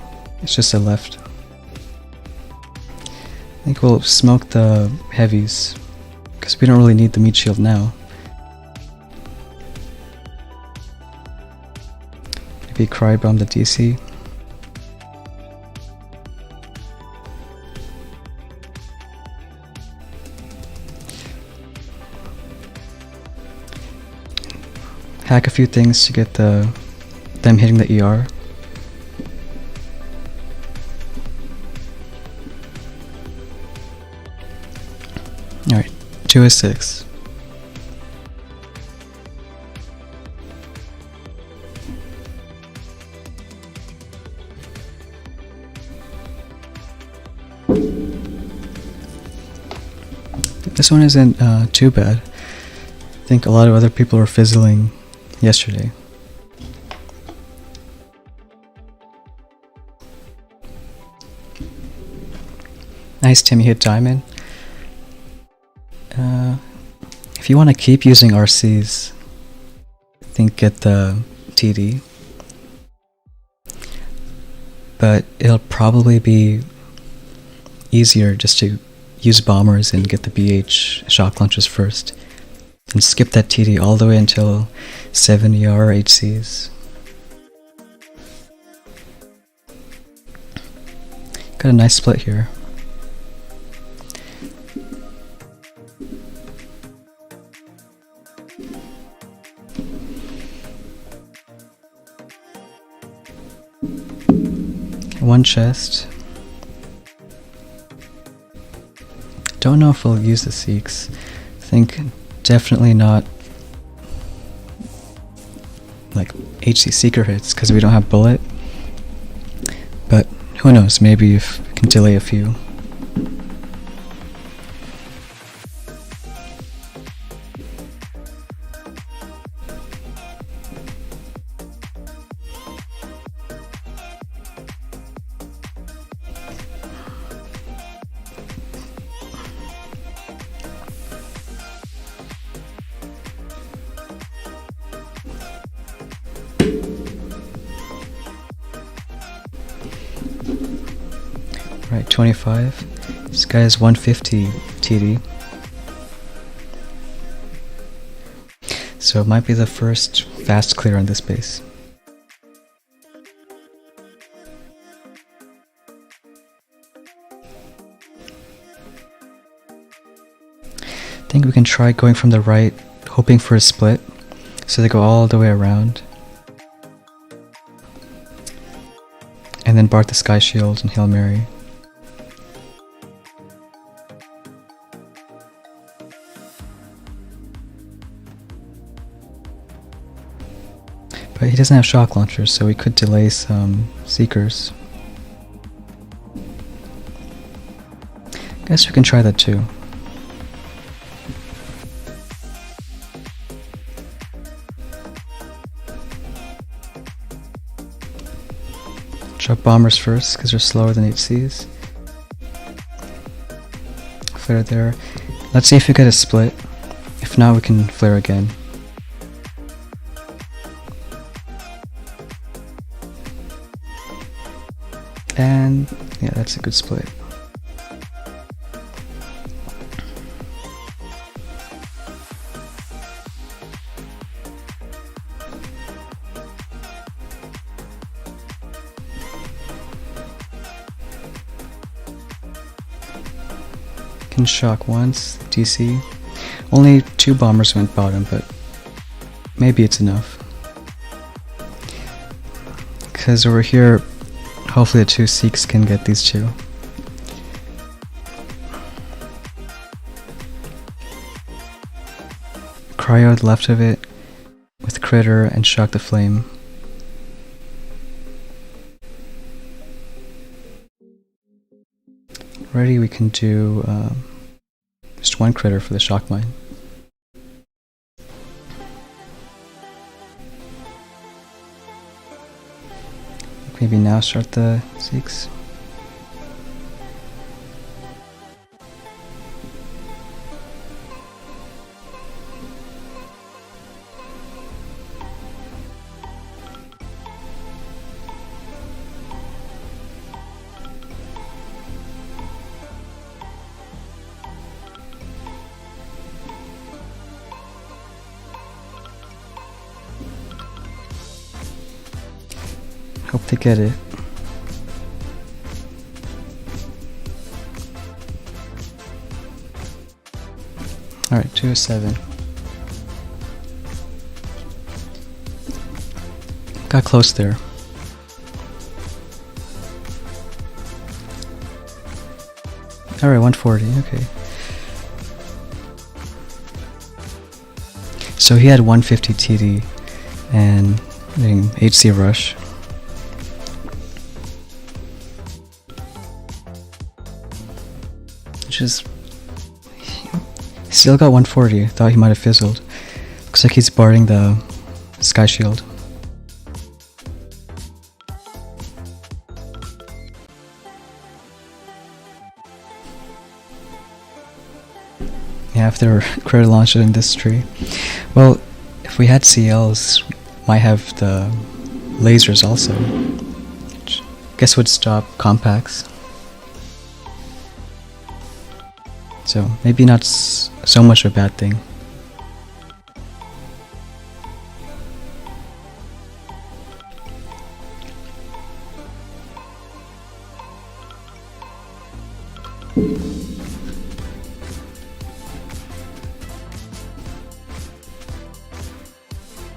It's just the left. I think we'll smoke the heavies, because we don't really need the meat shield now. Maybe cry bomb the DC. Hack a few things to get them hitting the ER. Alright, 2 is 6. This one isn't too bad. I think a lot of other people were fizzling yesterday. Nice, Timmy hit diamond. If you want to keep using RCs, I think get the TD. But it'll probably be easier just to use bombers and get the BH shock launchers first. And skip that TD all the way until 7 ER HCs. Got a nice split here. One chest. Don't know if we'll use the Seeks. I think definitely not like HC Seeker hits because we don't have bullet. But who knows, maybe if we can delay a few. Right, 25. This guy is 150 TD. So it might be the first fast clear on this base. I think we can try going from the right, hoping for a split, so they go all the way around. And then bark the Sky Shield and Hail Mary. But he doesn't have shock launchers, so we could delay some Seekers. Guess we can try that too. Drop bombers first, because they're slower than HCs. Flare there. Let's see if we get a split. If not, we can flare again. And yeah, that's a good split. Can shock once, DC. Only 2 bombers went bottom, but maybe it's enough. Because over here, hopefully the 2 Seeks can get these 2. Cryo left of it with Critter and shock the flame. ready, we can do just one critter for the shock mine. Maybe now start the Seeks. Hope they get it. Alright, 207. Got close there. Alright, 140, okay. So he had 150 TD and HC rush. Which is... Still got 140, thought he might have fizzled. Looks like he's barding the Sky Shield. Yeah, if there were credit launches in this tree. Well, if we had CLs, might have the lasers also. Which I guess would stop compacts. So maybe not so much of a bad thing.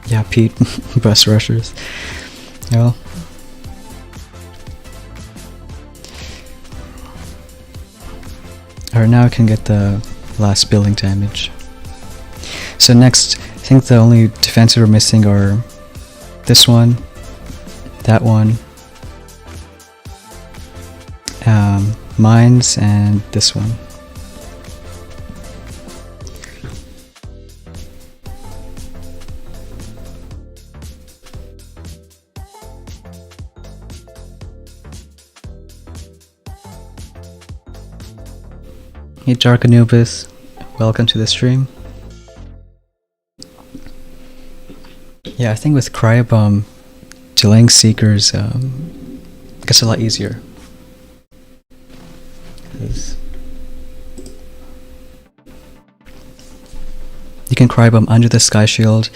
Yeah, Pete, bus rushers. Well, alright, now I can get the last building damage. So next, I think the only defenses we're missing are this one, that one, mines, and this one. Hey Dark Anubis, welcome to the stream. Yeah, I think with Cryobomb, delaying Seekers gets a lot easier. 'Cause you can Cryobomb under the Sky Shield,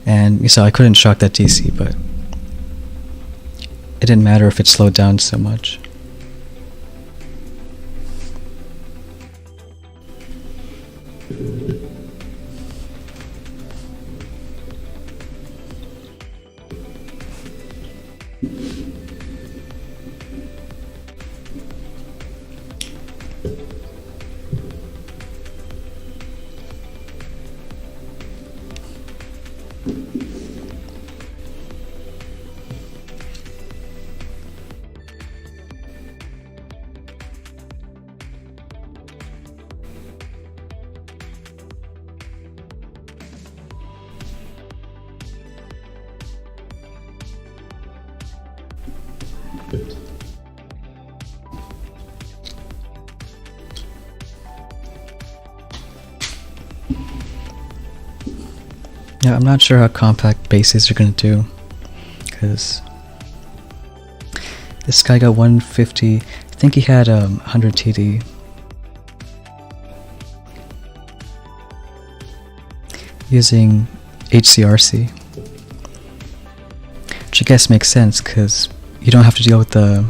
and you saw I couldn't shock that DC, but it didn't matter if it slowed down so much. Yeah, I'm not sure how compact bases are gonna do, because this guy got 150. I think he had 100 TD. Using HCRC, which I guess makes sense because you don't have to deal with the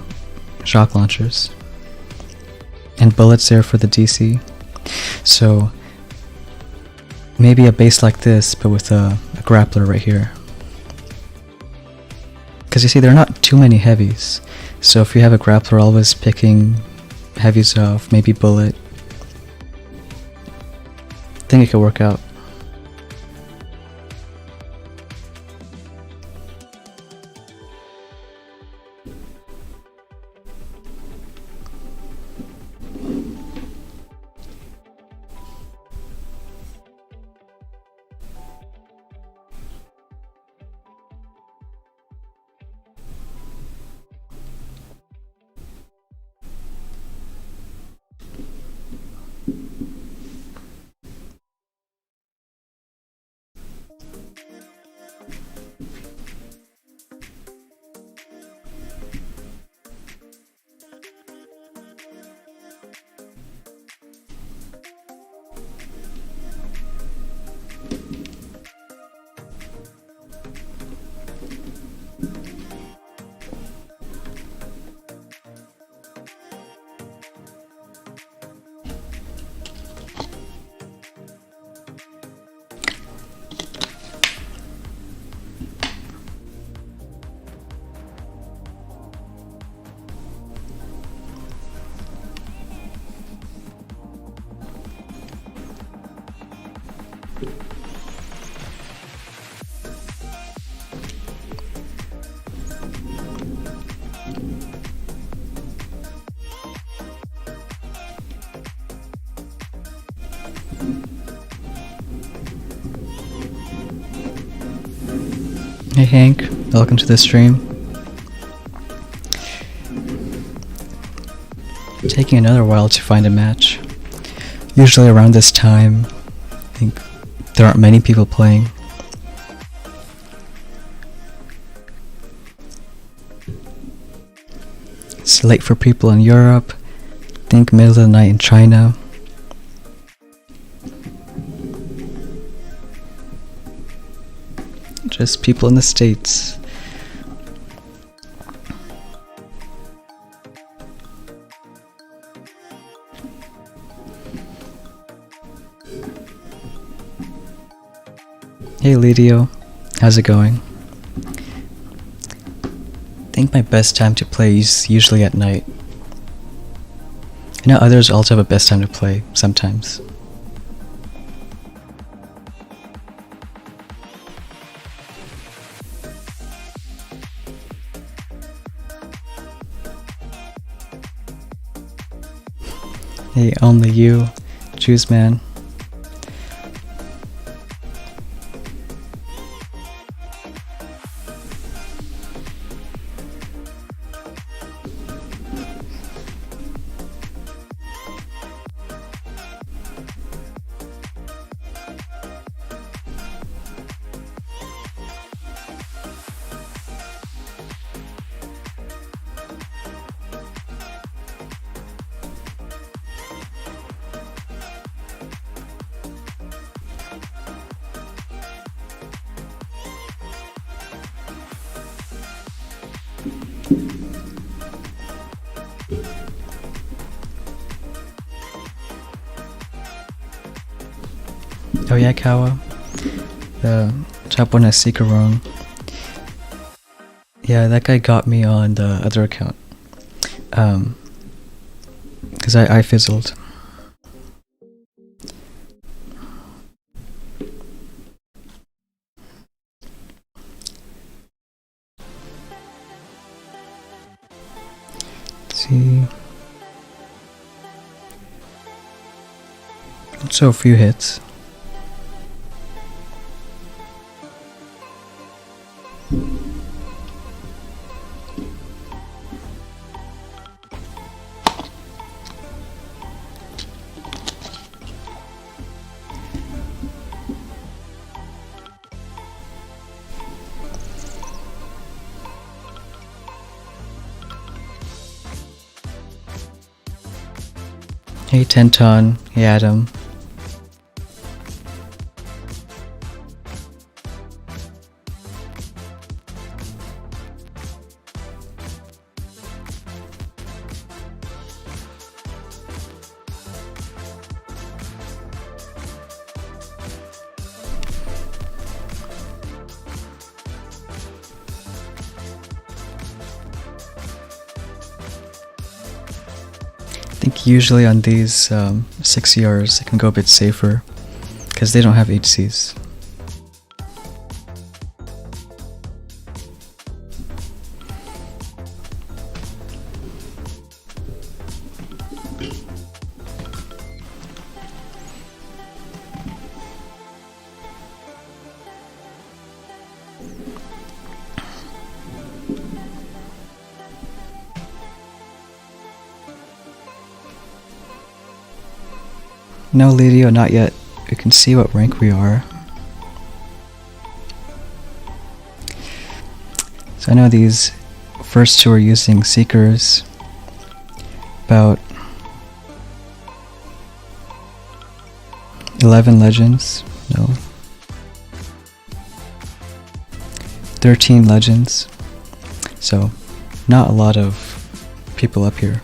shock launchers and bullets there for the DC. So maybe a base like this, but with a grappler right here. Because you see, there are not too many heavies. So if you have a grappler always picking heavies off, maybe bullet, I think it could work out. Hey Hank, welcome to the stream. Taking another while to find a match. Usually around this time, I think there aren't many people playing. It's late for people in Europe. I think middle of the night in China. Just people in the States. Hey Lidio, how's it going? I think my best time to play is usually at night. I know others also have a best time to play, sometimes. Hey, only you, choose man. Oh yeah, Kawa. The top one has secret wrong. Yeah, that guy got me on the other account. Cause I fizzled. Let's see. So a few hits. Hey Tenton, hey Adam. I think usually on these 6ERs I can go a bit safer because they don't have HCs. No, Lydio, not yet. We can see what rank we are. So I know these first two are using Seekers. About 11 legends. No. 13 legends. So, not a lot of people up here.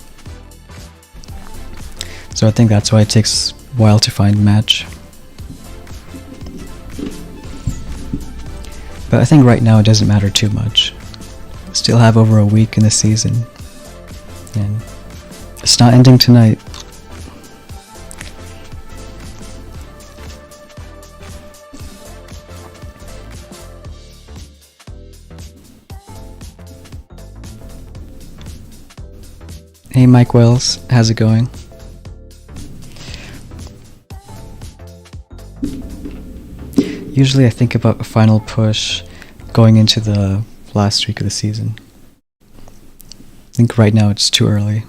So I think that's why it takes a while to find a match. But I think right now it doesn't matter too much. Still have over a week in the season. And it's not ending tonight. Hey Mike Wells, how's it going? Usually I think about a final push going into the last week of the season. I think right now it's too early.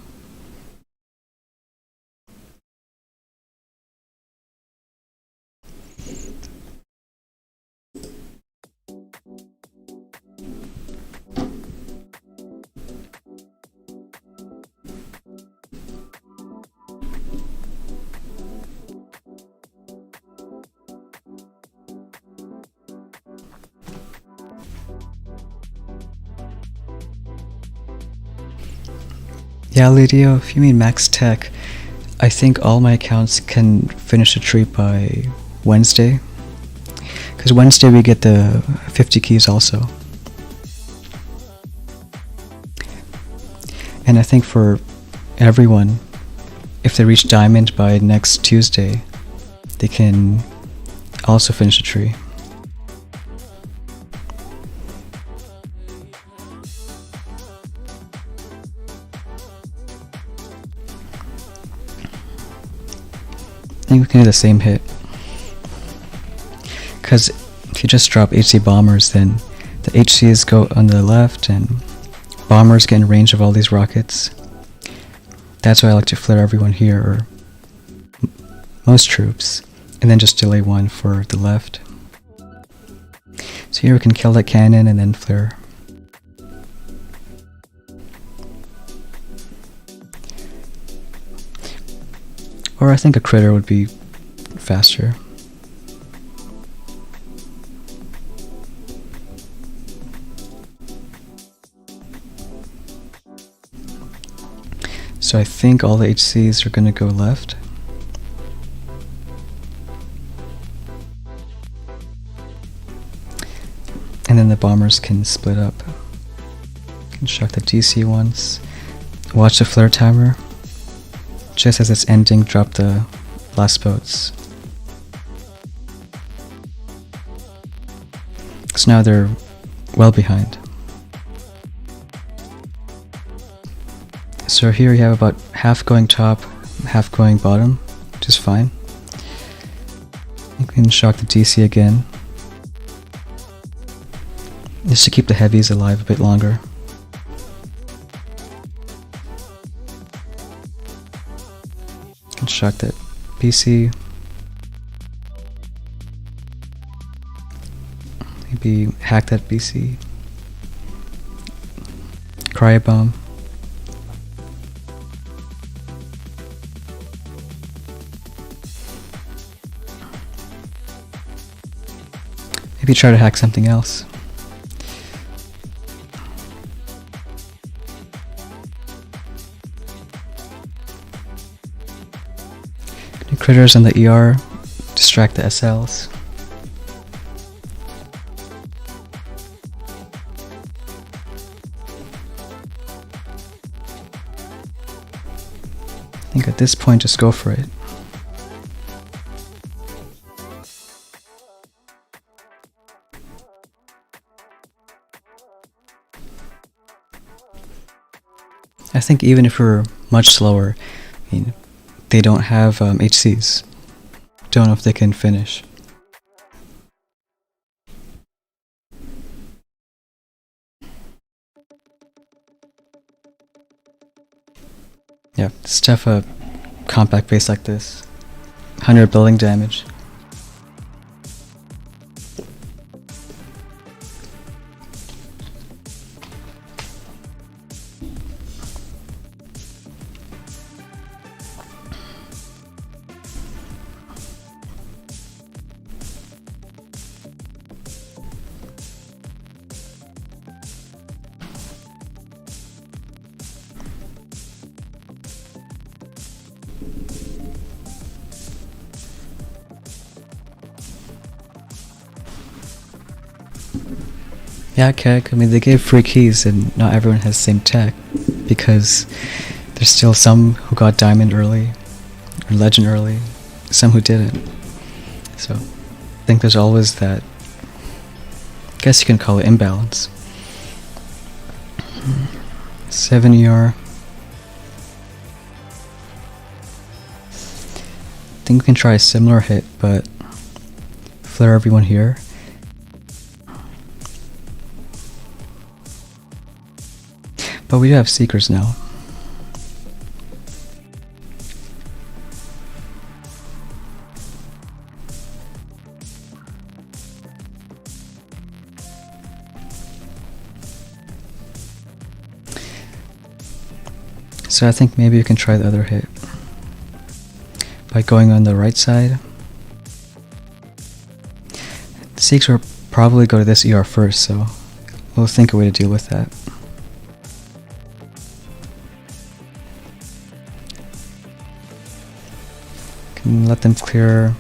Yeah, Lydio, if you mean max tech, I think all my accounts can finish a tree by Wednesday. Because Wednesday we get the 50 keys also. And I think for everyone, if they reach diamond by next Tuesday, they can also finish a tree. I think we can do the same hit. Because if you just drop HC bombers, then the HCs go on the left and bombers get in range of all these rockets. That's why I like to flare everyone here, or most troops, and then just delay one for the left. So here we can kill that cannon and then flare. Or I think a critter would be faster. So I think all the HCs are going to go left. And then the bombers can split up. Can shock the DC once. Watch the flare timer. Just as it's ending, drop the last boats. So now they're well behind. So here you have about half going top, half going bottom, which is fine. You can shock the DC again. Just to keep the heavies alive a bit longer. Can shock that PC. Maybe hack that BC. Cryo bomb. Maybe try to hack something else. Critters on the ER, distract the SLs. I think at this point just go for it. I think even if we're much slower, I mean, they don't have HCs. Don't know if they can finish. Yeah, stuff a compact base like this. 100 building damage. Yeah, okay, I mean, they gave free keys and not everyone has the same tech, because there's still some who got diamond early, or legend early, some who didn't. So, I think there's always that, I guess you can call it imbalance. 7 ER. I think we can try a similar hit, but flare everyone here. But we do have Seekers now. So I think maybe you can try the other hit by going on the right side. The Seekers will probably go to this ER first, so we'll think a way to deal with that. Can let them clear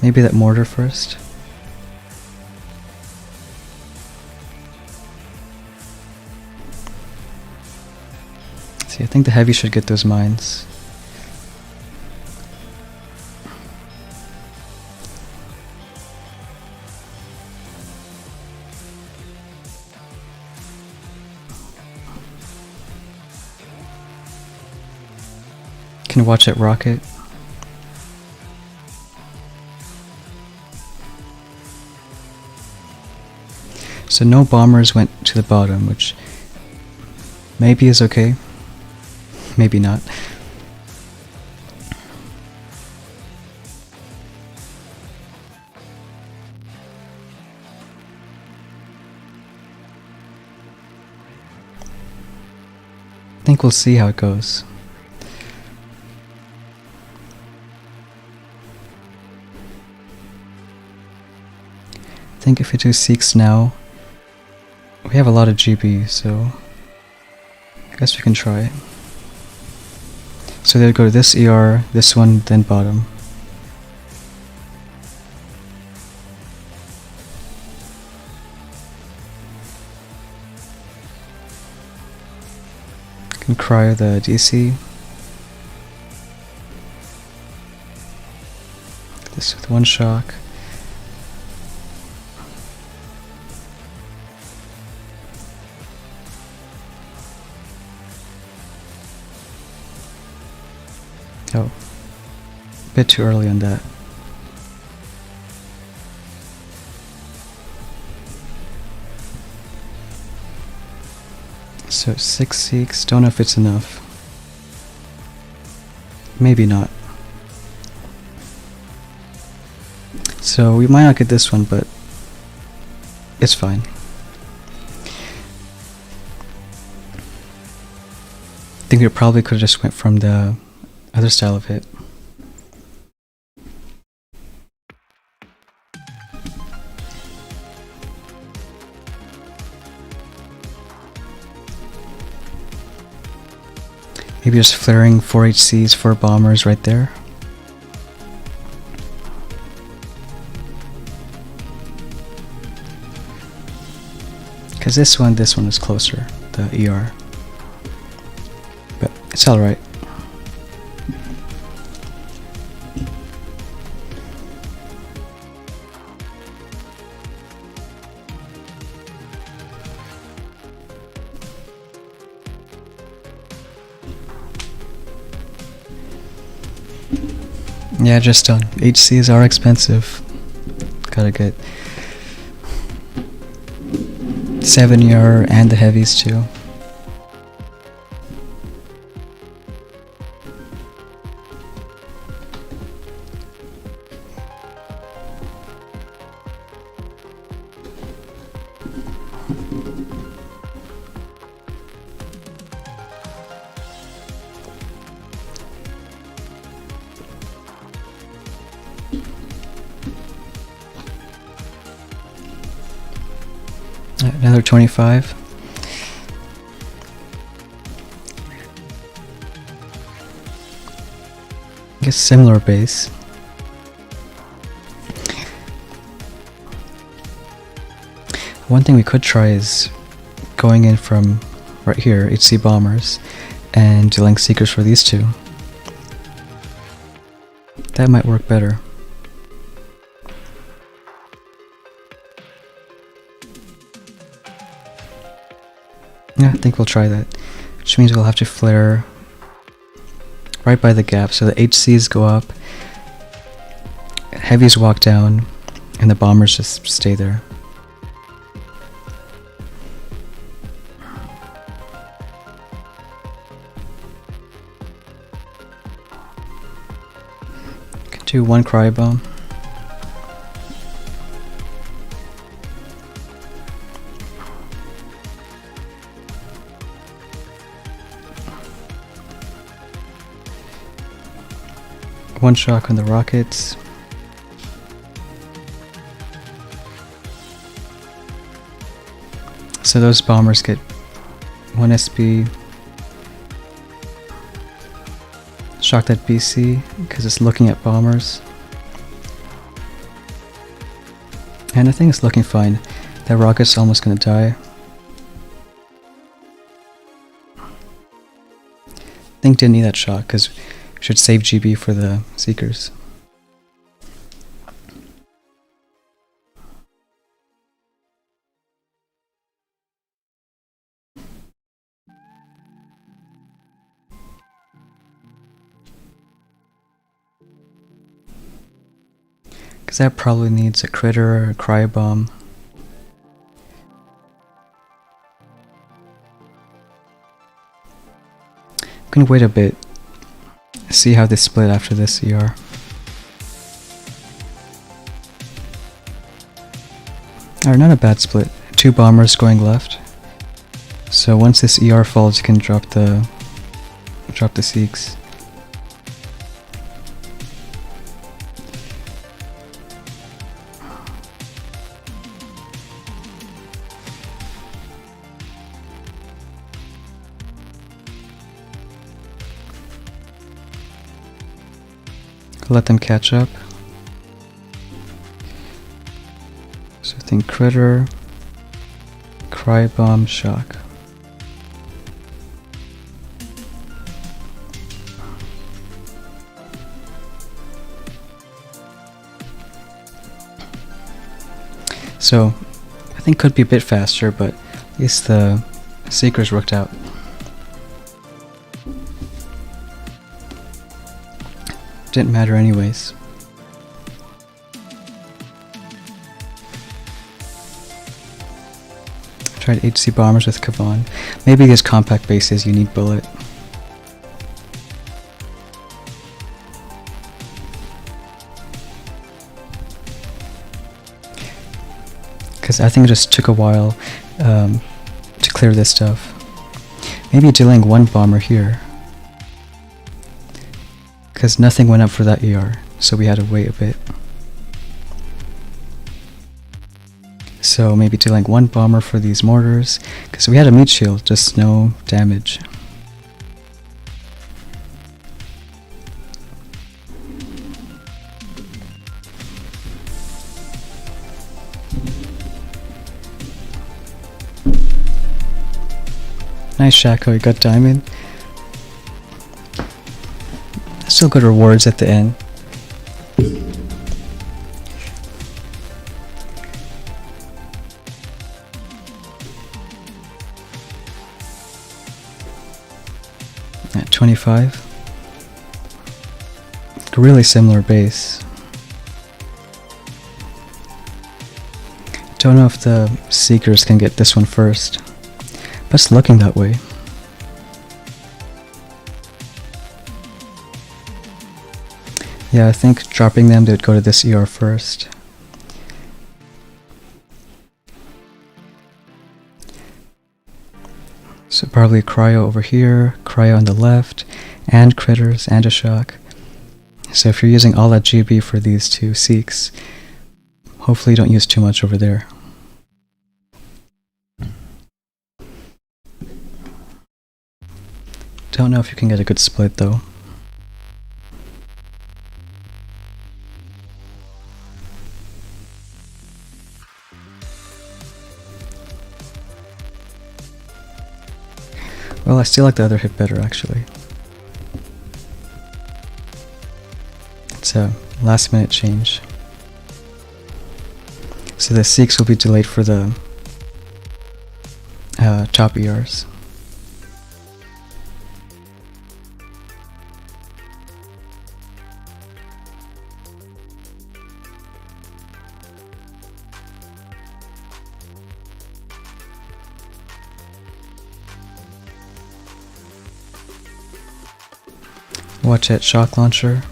maybe that mortar first. See, I think the heavy should get those mines. Can watch it rocket. So no bombers went to the bottom, which maybe is okay, maybe not. I think we'll see how it goes. I think if we do Seeks now, we have a lot of GB, so I guess we can try it. So they'll go to this ER, this one, then bottom. Can cryo the DC. This with one shock. Oh, a bit too early on that. So 6 Seeks, don't know if it's enough. Maybe not. So we might not get this one, but it's fine. I think we probably could have just went from the other style of hit. Maybe just flaring 4 HCs, 4 bombers right there. Because this one is closer, the ER. But it's alright. Yeah, just done. HCs are expensive. Gotta get 7 ER and the heavies too. Another 25. I guess similar base. One thing we could try is going in from right here, HC bombers, and dealing seekers for these two. That might work better. Yeah, I think we'll try that. Which means we'll have to flare right by the gap, so the HCs go up, heavies walk down, and the bombers just stay there. Could do one cryo bomb. One shock on the rockets. So those bombers get 1 SB. Shock that BC because it's looking at bombers. And I think it's looking fine. That rocket's almost gonna die. I think didn't need that shock because should save GB for the seekers. Because that probably needs a critter or a cryo bomb. I'm gonna wait a bit. See how they split after this ER. Alright, not a bad split. 2 bombers going left. So once this ER falls, you can drop the Seeks. Let them catch up. So I think critter, cryo bomb, shock. So I think could be a bit faster, but at least the seekers worked out. Didn't matter anyways. Tried HC bombers with Kavan. Maybe these compact bases you need bullet. Because I think it just took a while to clear this stuff. Maybe dealing 1 bomber here. Because nothing went up for that ER, so we had to wait a bit. So maybe dealing 1 bomber for these mortars, because we had a meat shield, just no damage. Nice Shaco, you got diamond. Still good rewards at the end. At 25. Really similar base. Don't know if the Seekers can get this one first, but it's looking that way. Yeah, I think dropping them, they would go to this ER first. So probably a cryo over here, cryo on the left, and critters, and a shock. So if you're using all that GB for these 2 Seeks, hopefully you don't use too much over there. Don't know if you can get a good split though. Well, I still like the other hit better actually. It's a last minute change. So the Sikhs will be delayed for the top ERs. Watch that shock launcher.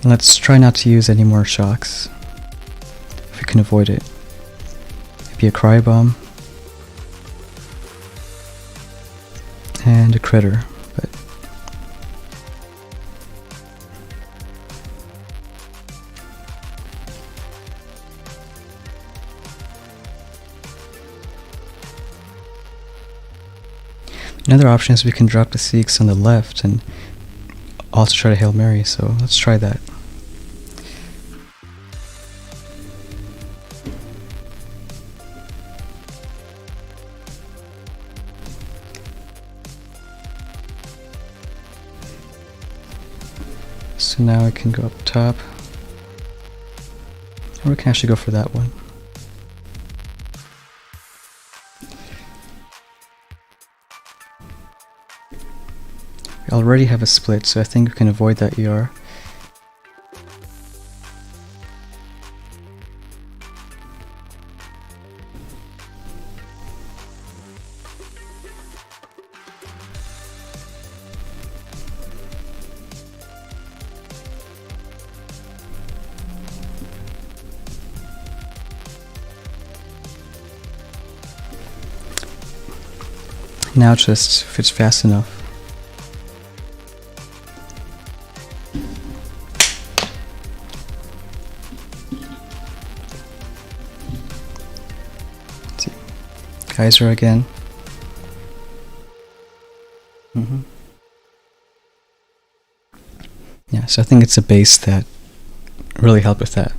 And let's try not to use any more shocks if we can avoid it. Maybe a cry bomb and a critter, but another option is we can drop the Sikhs on the left and also try to Hail Mary, so let's try that. So now I can go up top, or we can actually go for that one. We already have a split, so I think we can avoid that ER. Now just if it's fast enough. Let's see. Kaiser again. Yeah, so I think it's a base that really helped with that.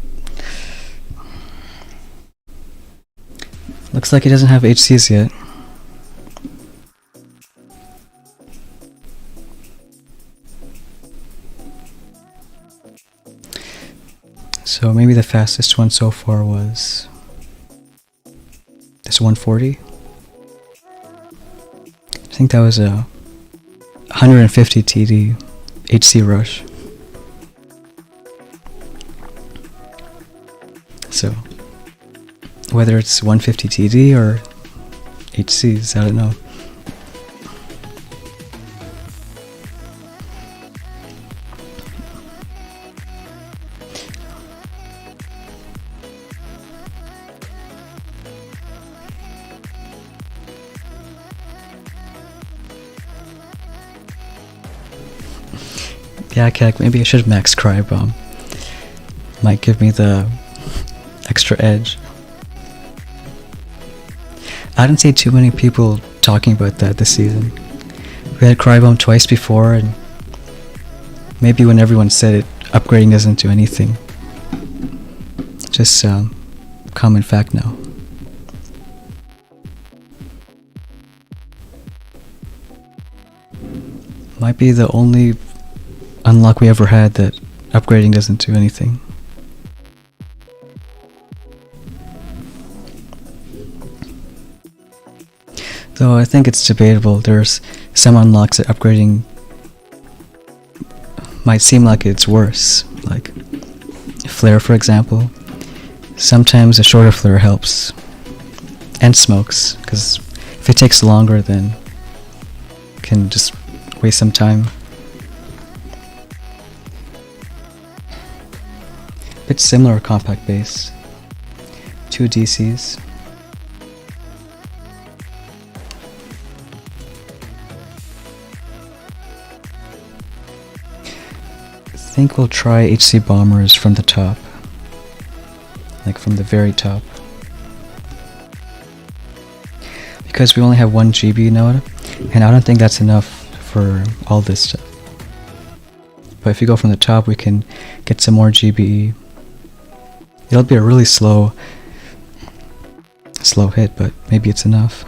Looks like he doesn't have HCs yet. So maybe the fastest one so far was this 140. I think that was a 150 TD HC rush. So whether it's 150 TD or HCs, I don't know. Yeah, okay, maybe I should max Cry Bomb. Might give me the extra edge. I didn't see too many people talking about that this season. We had Cry Bomb twice before, and maybe when everyone said it, upgrading doesn't do anything. Just common fact now. Might be the only unlock we ever had that upgrading doesn't do anything. Though I think it's debatable. There's some unlocks that upgrading might seem like it's worse. Like Flare, for example. Sometimes a shorter flare helps. And smokes, because if it takes longer, then it can just waste some time. Bit similar compact base. 2 DCs. I think we'll try HC bombers from the top. Like from the very top. because we only have 1 GB node, and I don't think that's enough for all this stuff. But if you go from the top, we can get some more GBE. It'll be a really slow hit, but maybe it's enough.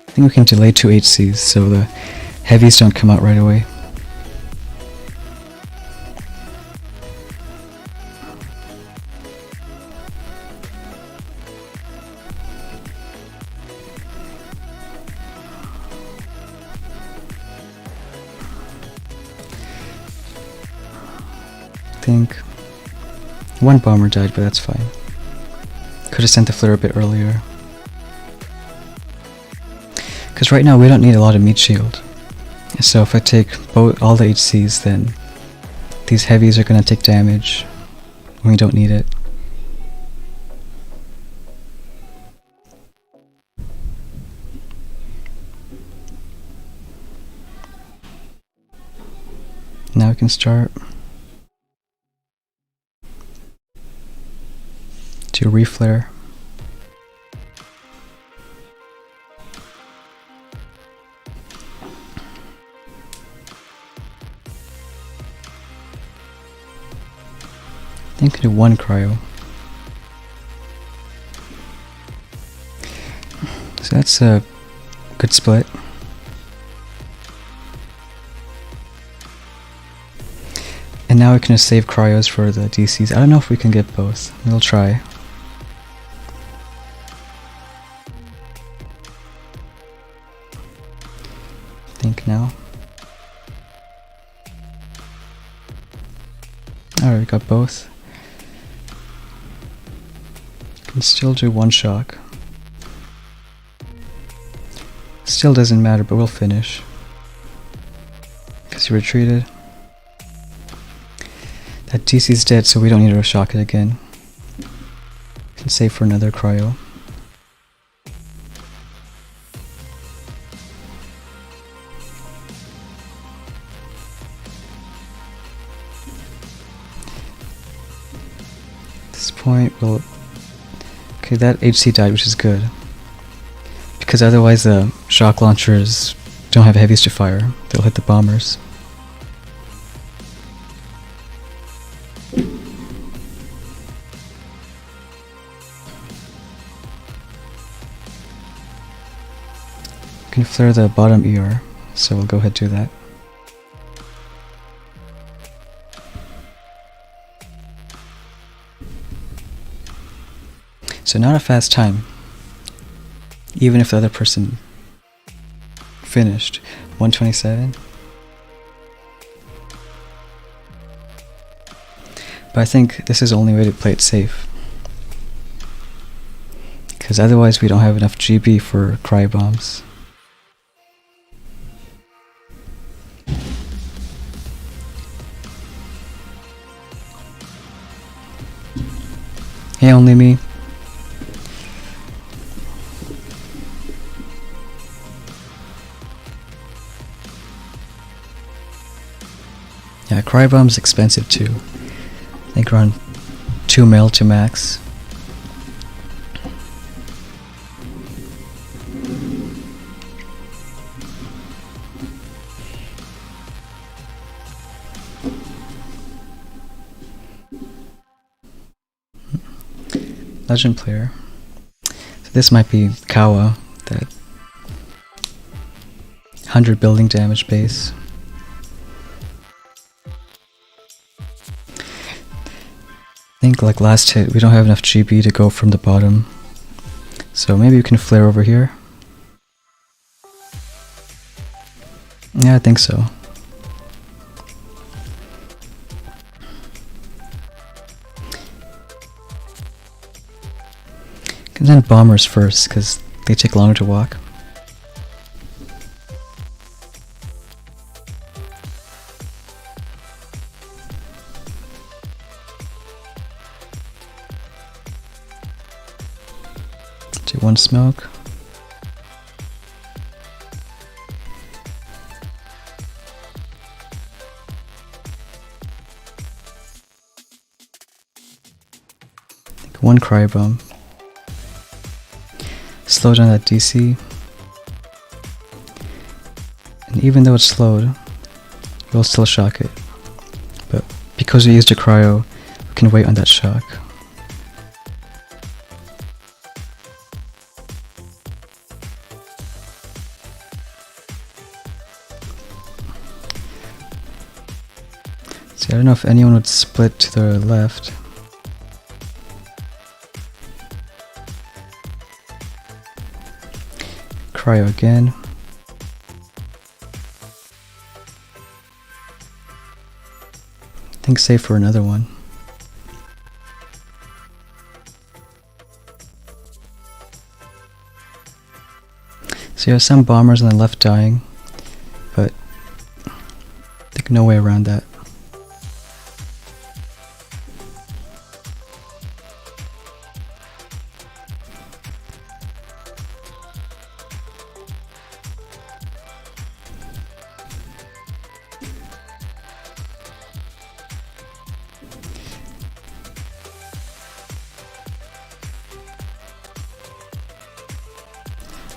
I think we can delay 2 HCs so the heavies don't come out right away. I think 1 bomber died, but that's fine. Could have sent the flare a bit earlier. Because right now we don't need a lot of meat shield. So if I take all the HCs, then these heavies are going to take damage when we don't need it. Now we can start to reflare. I think I can do 1 cryo. So that's a good split. And now we can just save cryos for the DCs. I don't know if we can get both. We'll try. I think now. Alright, we got both. Can still do 1 shock. Still doesn't matter, but we'll finish. Because he retreated. That DC's dead, so we don't need to shock it again. Can save for another cryo. At this point, we'll... Okay, that HC died, which is good. Because otherwise the shock launchers don't have heavies to fire. They'll hit the bombers. Can flare the bottom ER, so we'll go ahead and do that. So not a fast time, even if the other person finished. 127. But I think this is the only way to play it safe, because otherwise we don't have enough GB for cryo bombs. Hey, only me. Yeah, cryo bomb's expensive too. I think around 2 mil to max. Legend player. So this might be Kawa, that 100 building damage base. I think like last hit we don't have enough GB to go from the bottom, so maybe we can flare over here. Yeah, I think so. And then bombers first, because they take longer to walk. Do 1 smoke. One cryo bomb. Slow down that DC. And even though it's slowed, we'll still shock it. But because we used a cryo, we can wait on that shock. See, I don't know if anyone would split to the left. Cryo again. I think safe for another one. So you have some bombers on the left dying, but I think no way around that.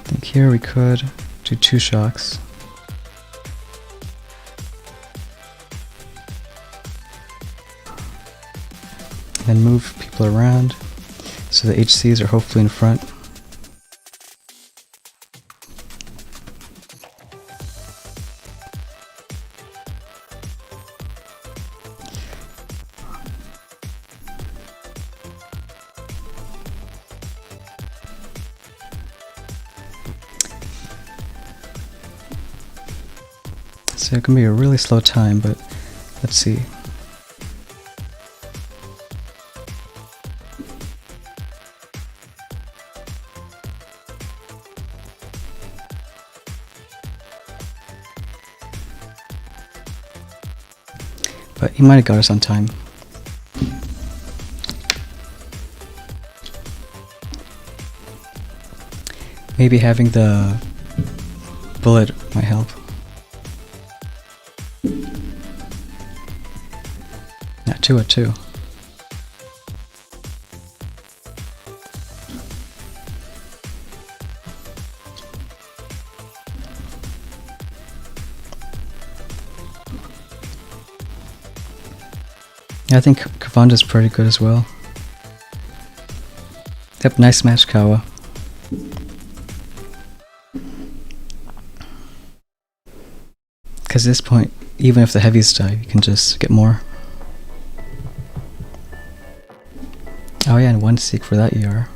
I think here we could do 2 shocks. And move people around so the HCs are hopefully in front. So it can be a really slow time, but let's see. But he might have got us on time. Maybe having the bullet might help. Not 2 at 2. Yeah, I think Kavanda's pretty good as well. Yep, nice match, Kawa. Because at this point, even if the heavies die, you can just get more. Oh yeah, and 1 seek for that ER.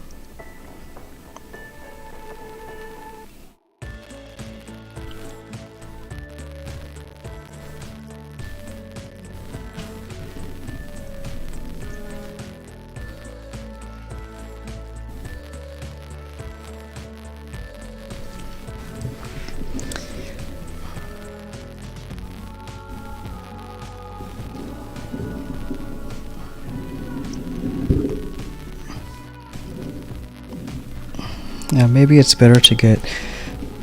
Yeah, maybe it's better to get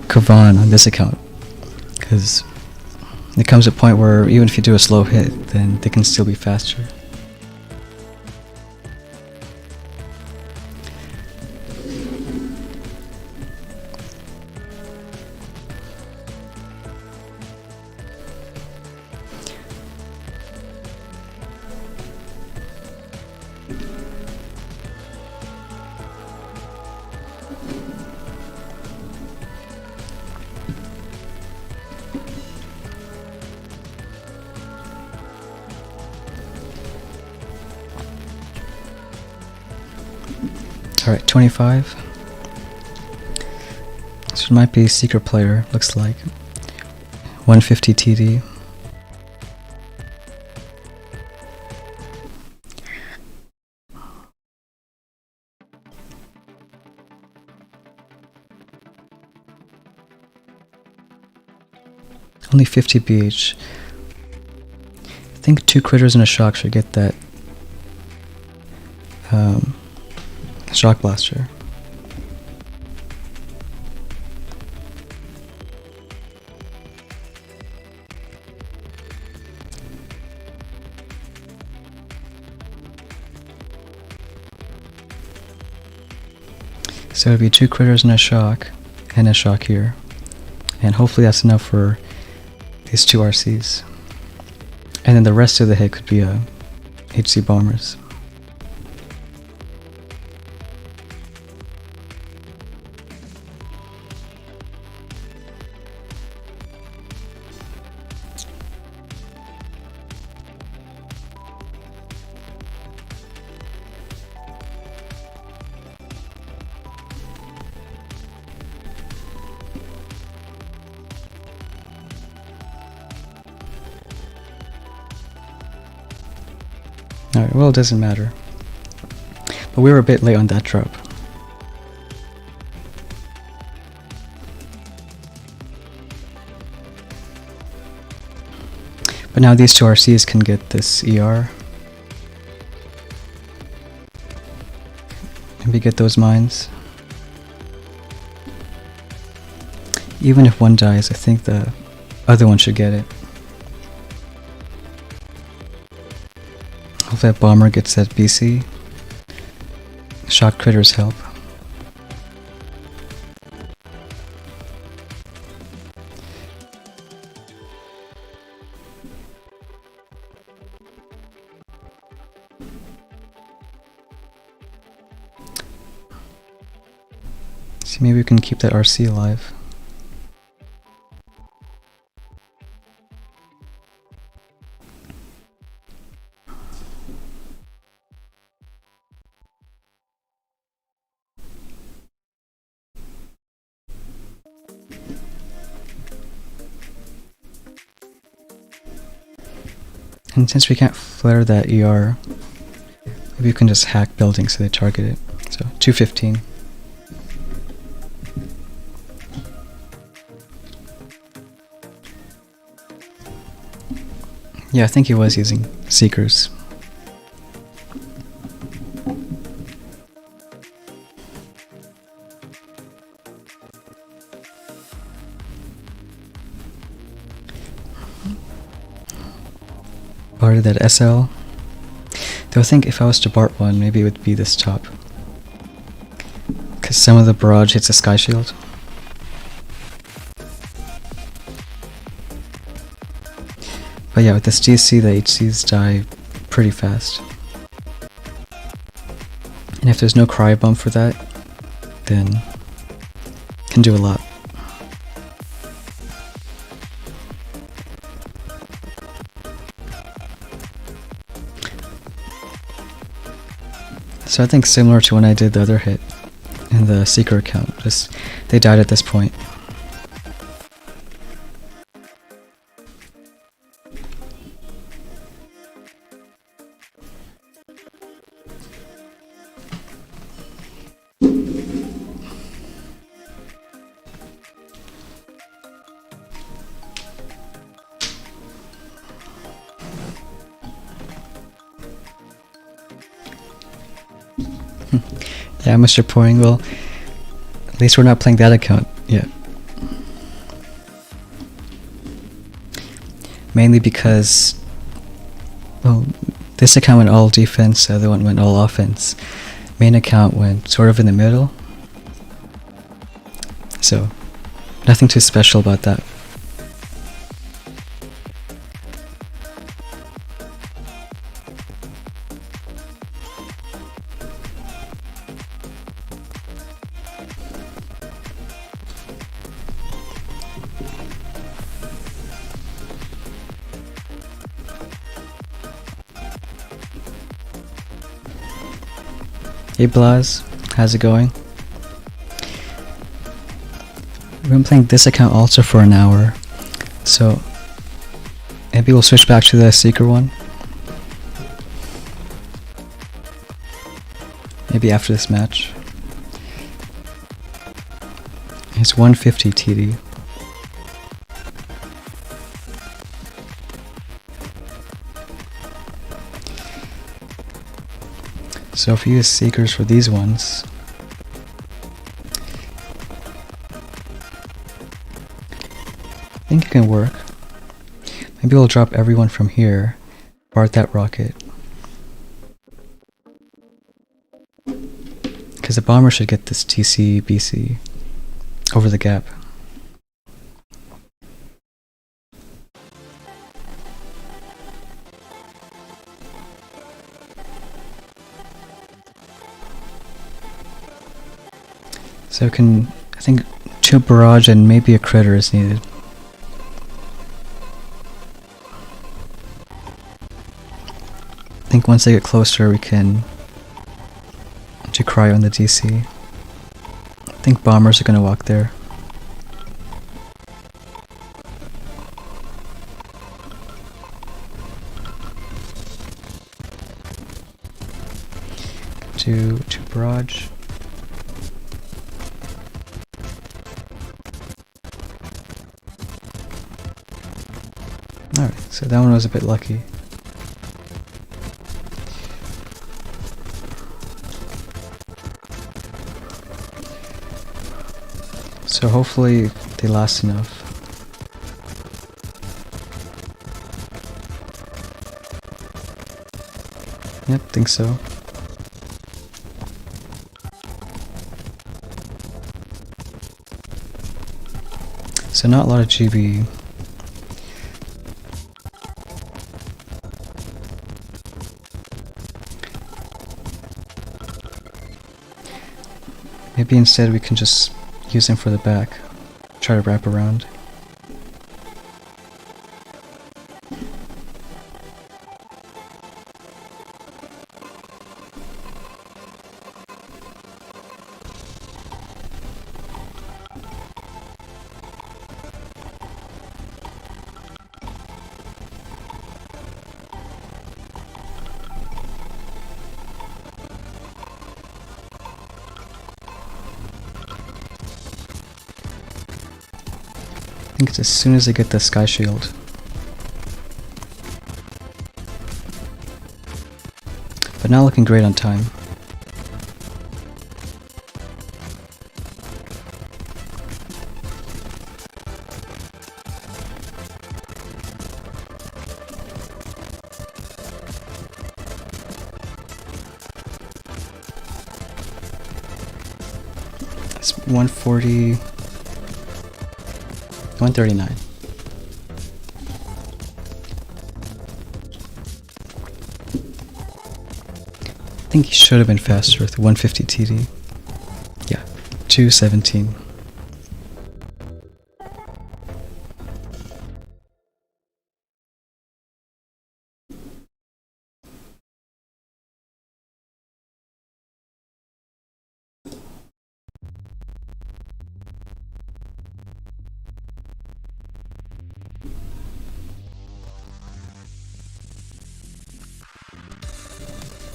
Kavan on this account, because it comes to a point where even if you do a slow hit, then they can still be faster. Alright, 25. So it might be a secret player, looks like. 150 TD. Only 50 BH. I think 2 critters and a shock should get that shock blaster. So it'd be 2 critters and a shock here. And hopefully that's enough for these 2 RCs. And then the rest of the hit could be HC bombers. Alright, well, it doesn't matter. But we were a bit late on that drop. But now these 2 RCs can get this ER. Maybe get those mines. Even if one dies, I think the other one should get it. Hopefully that bomber gets that BC. Shock critters help. See, maybe we can keep that RC alive. And since we can't flare that ER, maybe we can just hack buildings so they target it. So 215. Yeah, I think he was using Seekers. Barred that SL. Though I think if I was to BART one, maybe it would be this top. Because some of the barrage hits a sky shield. But yeah, with this GC, the HCs die pretty fast. And if there's no cryo bump for that, then can do a lot. So I think similar to when I did the other hit in the Seeker account, just they died at this point. Yeah, Mr. Pouring, well, at least we're not playing that account yet. Mainly because, well, this account went all defense, the other one went all offense. Main account went sort of in the middle. So, nothing too special about that. Hey Blaz, how's it going? We've been playing this account also for an hour, so maybe we'll switch back to the Seeker one. Maybe after this match. It's 150 TD. So if you use Seekers for these ones, I think it can work. Maybe we'll drop everyone from here, BART that rocket. Because because the bomber should get this TC, BC over the gap. So I think 2 barrage and maybe a critter is needed. I think once they get closer we can do cryo on the DC. I think bombers are gonna walk there. Two barrage. Alright, so that one was a bit lucky. So hopefully they last enough. Yep, think so. So not a lot of GB. Maybe instead we can just use him for the back. Try to wrap around. I think it's as soon as they get the sky shield. But not looking great on time. It's 140... 139. I think he should have been faster with 150 TD. Yeah, 217.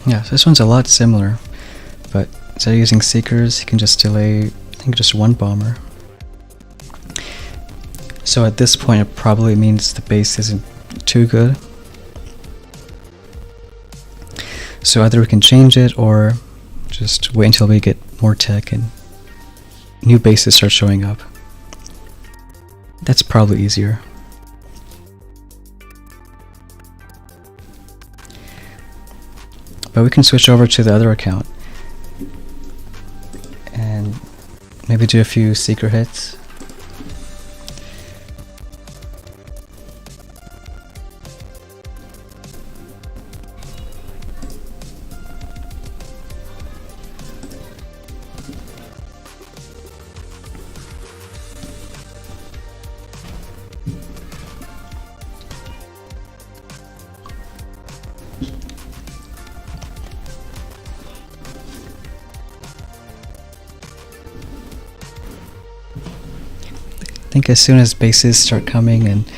Yeah, so this one's a lot similar, but instead of using seekers, you can just delay, I think, just 1 bomber. So at this point it probably means the base isn't too good. So either we can change it or just wait until we get more tech and new bases start showing up. That's probably easier. But we can switch over to the other account and maybe do a few seeker hits. I think as soon as bases start coming and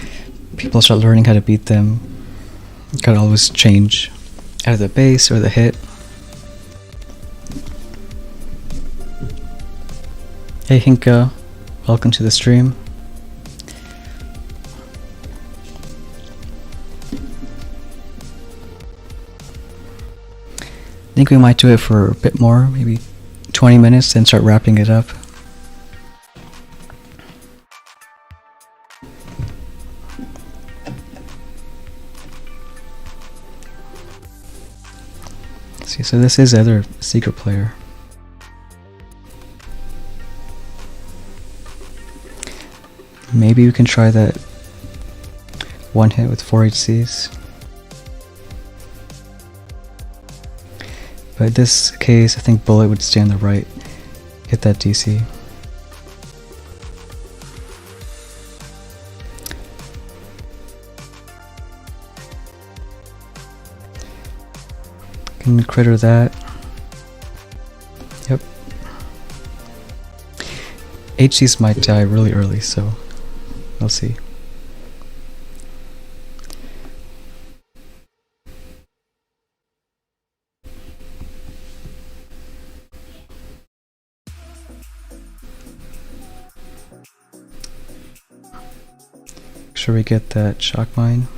people start learning how to beat them, you can always change either the base or the hit. Hey Hinka, welcome to the stream. I think we might do it for a bit more, maybe 20 minutes, then start wrapping it up. See, so this is the other secret player. Maybe we can try that one hit with 4 HCs. But in this case, I think bullet would stay on the right, hit that DC. Can critter that. Yep. HCs might die really early, so we'll see. Make sure we get that shock mine.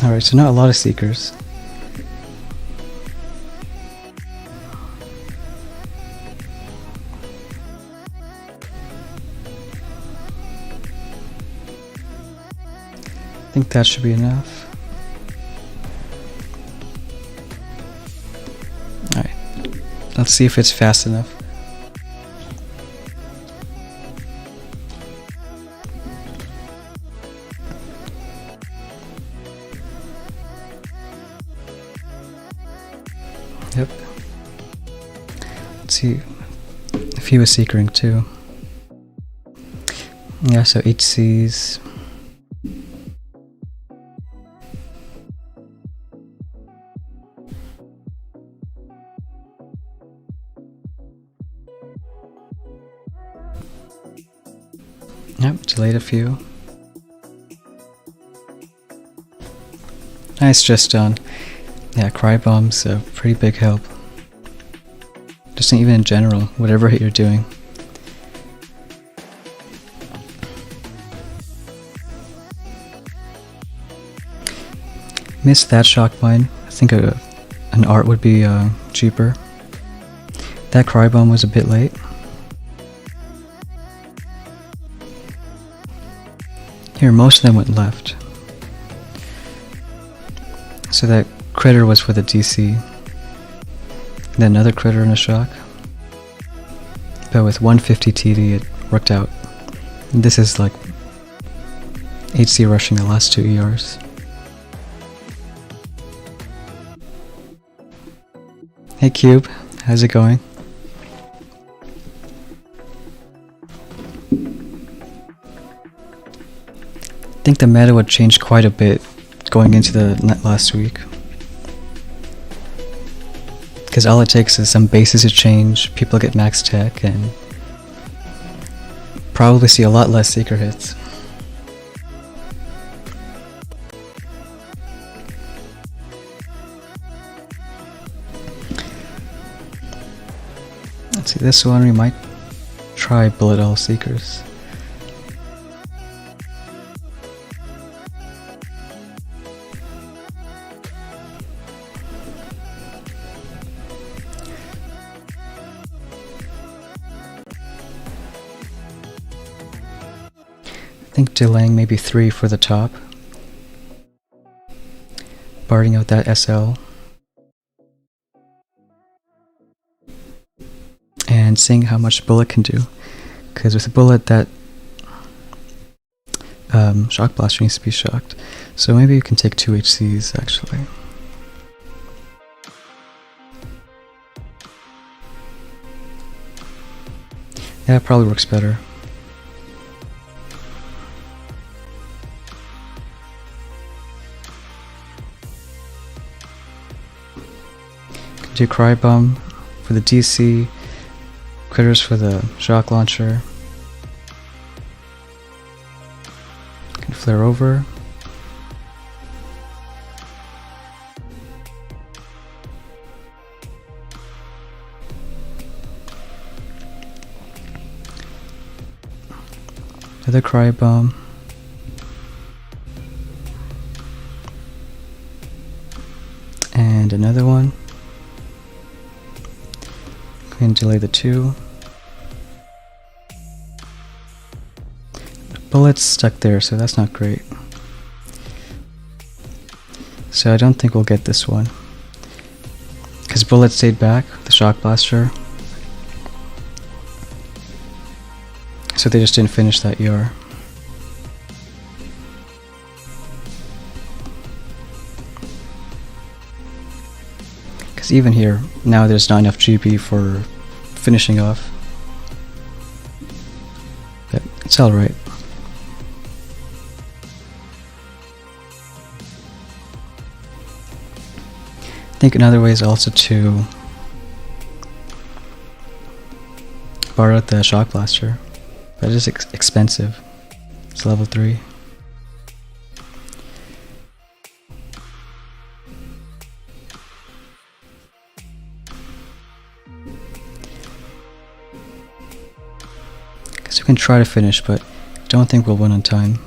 Alright, so not a lot of seekers. I think that should be enough. Alright, let's see if it's fast enough. Yep. Let's see if he was seekering too. Yeah, so HCs. Yep, delayed a few. Nice, just done. Yeah, cry bomb's a pretty big help. Just even in general, whatever hit you're doing. Missed that shock mine. I think an art would be cheaper. That cry bomb was a bit late. Here, most of them went left. So that critter was for the DC. Then another critter and a shock. But with 150 TD it worked out. This is like HC rushing the last 2 ERs. Hey Cube, how's it going? I think the meta would change quite a bit going into the last week. Because all it takes is some bases to change, people get max tech, and probably see a lot less seeker hits. Let's see, this one we might try bullet all seekers. I think delaying maybe 3 for the top. Barding out that SL. And seeing how much bullet can do. Because with a bullet that shock blaster needs to be shocked. So maybe you can take 2 HCs actually. Yeah, it probably works better. Do cry bomb for the DC, critters for the shock launcher. Can flare over. Another cry bomb. and delay the 2. Bullet's stuck there, so that's not great. So I don't think we'll get this one. Because Bullet stayed back, the Shock Blaster. So they just didn't finish that ER. Because even here, now there's not enough GB for finishing off. But it's alright. I think another way is also to borrow the Shock Blaster, but it is expensive. It's level 3. Guess we can try to finish, but don't think we'll win on time.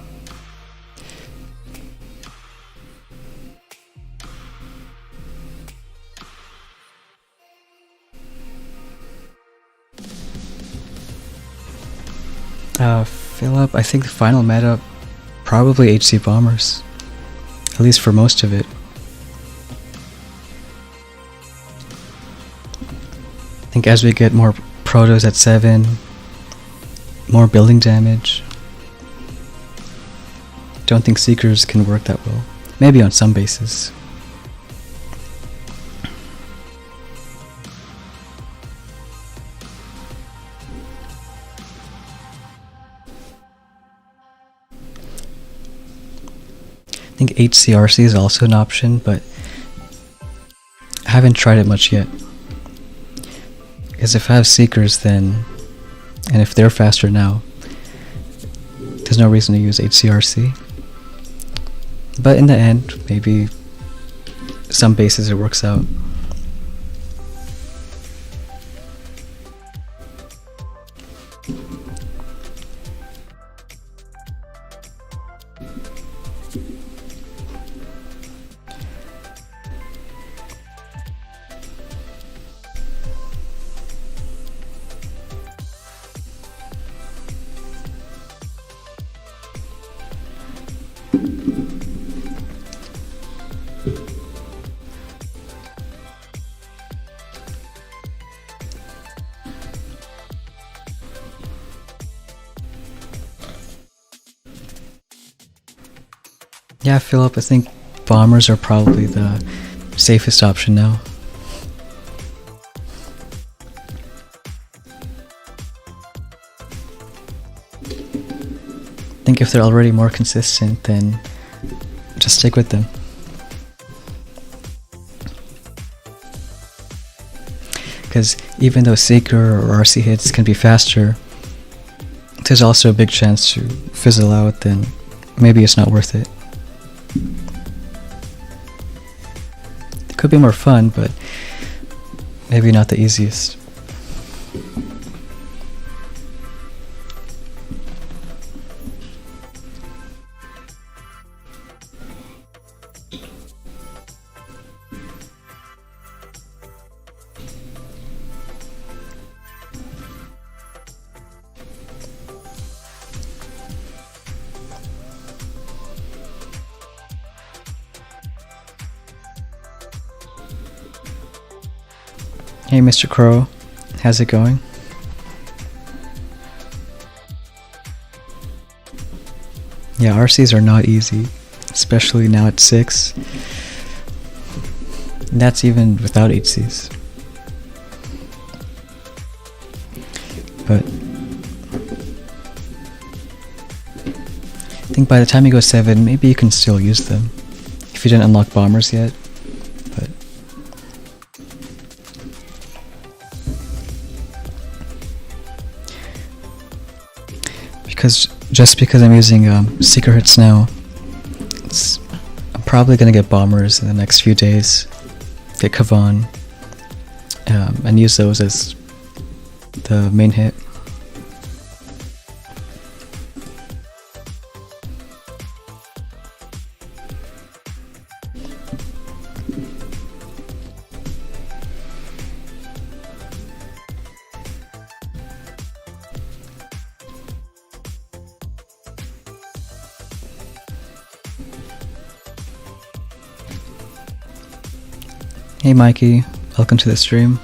Fill up, I think the final meta, probably HC Bombers. At least for most of it. I think as we get more protos at 7, more building damage. Don't think Seekers can work that well. Maybe on some bases. I think HCRC is also an option, but I haven't tried it much yet. Because if I have Seekers then, and if they're faster now, there's no reason to use HCRC. But in the end, maybe some bases it works out. Yeah, Philip, I think bombers are probably the safest option now. I think if they're already more consistent, then just stick with them. Because even though Seeker or RC hits can be faster, there's also a big chance to fizzle out, then maybe it's not worth it. It could be more fun, but maybe not the easiest. Hey Mr. Crow, how's it going? Yeah, RCs are not easy, especially now at 6. And that's even without HCs. But I think by the time you go 7, maybe you can still use them. If you didn't unlock bombers yet. But just because I'm using Secret Hits now, I'm probably gonna get bombers in the next few days. Get Kavan, and use those as the main hit. Hey Mikey, welcome to the stream.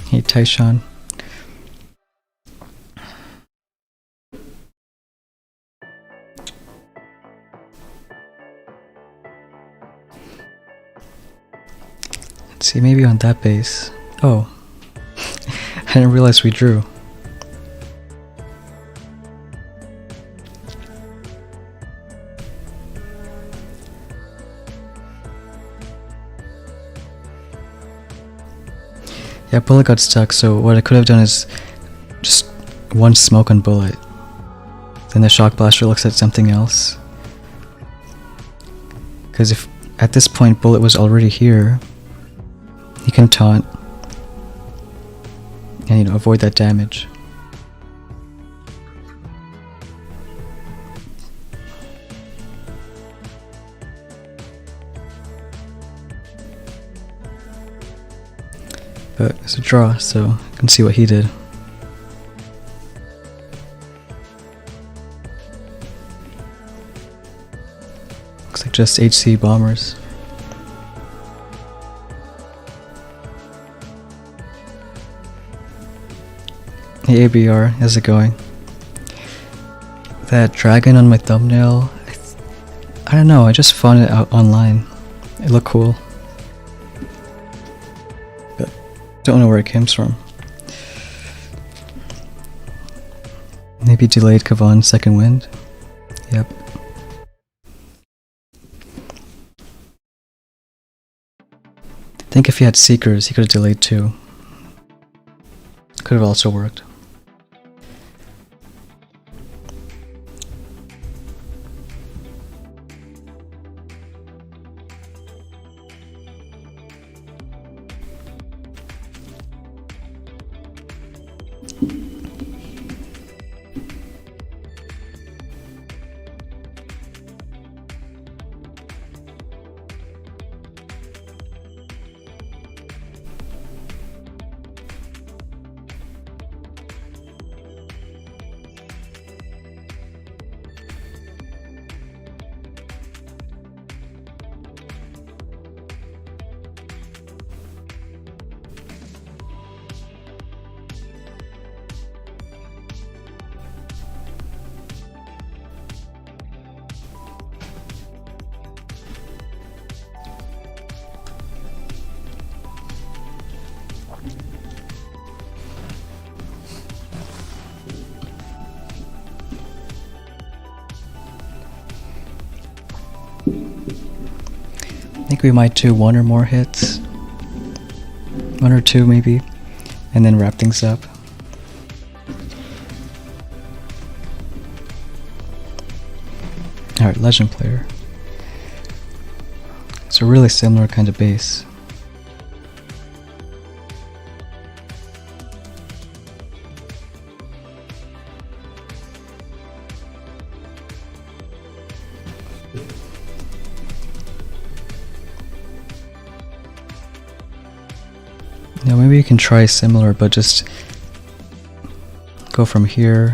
Hey Taishan. Let's see, maybe on that base. Oh, I didn't realize we drew. Yeah, bullet got stuck, so what I could have done is just one smoke on bullet. Then the shock blaster looks at something else. Because if at this point bullet was already here, he can taunt and avoid that damage. But it's a draw, so I can see what he did. Looks like just HC bombers. Hey ABR, how's it going? That dragon on my thumbnail, I don't know, I just found it out online. It looked cool. But don't know where it came from. Maybe delayed Kavan second wind? Yep. I think if he had Seekers, he could have delayed too. Could have also worked. I think we might do one or more hits. One or two maybe. And then wrap things up. Alright, legend player. It's a really similar kind of base. Now maybe you can try similar, but just go from here,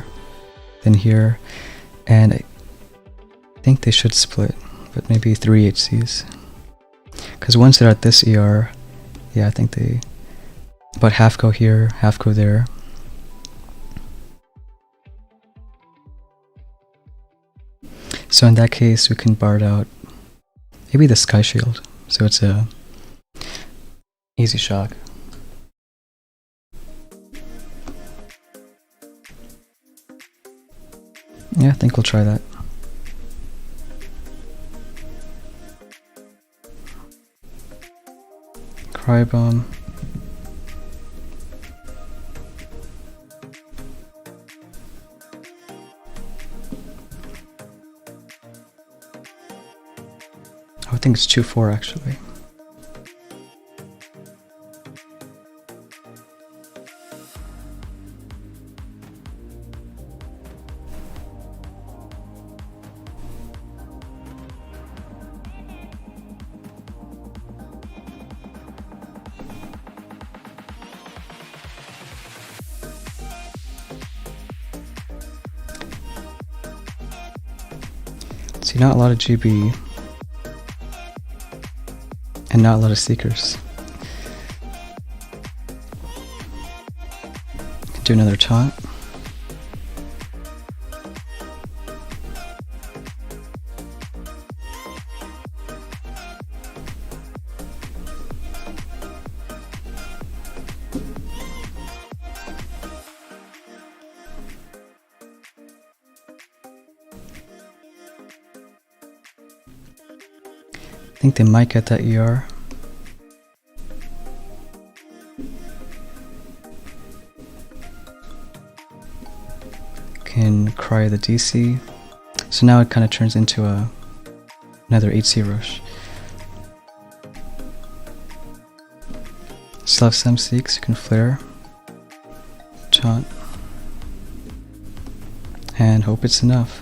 then here, and I think they should split, but maybe 3 HCs. Because once they're at this ER, yeah, I think they about half go here, half go there. So in that case, we can bard out maybe the Sky Shield, so it's a easy shock. Yeah, I think we'll try that. Cry bomb. Oh, I think it's 2-4 actually. See, not a lot of GB. And not a lot of Seekers. Do another taunt. I think they might get that ER. Can cry the DC. So now it kind of turns into another 8C rush. Still have some Seeks, you can flare, taunt, and hope it's enough.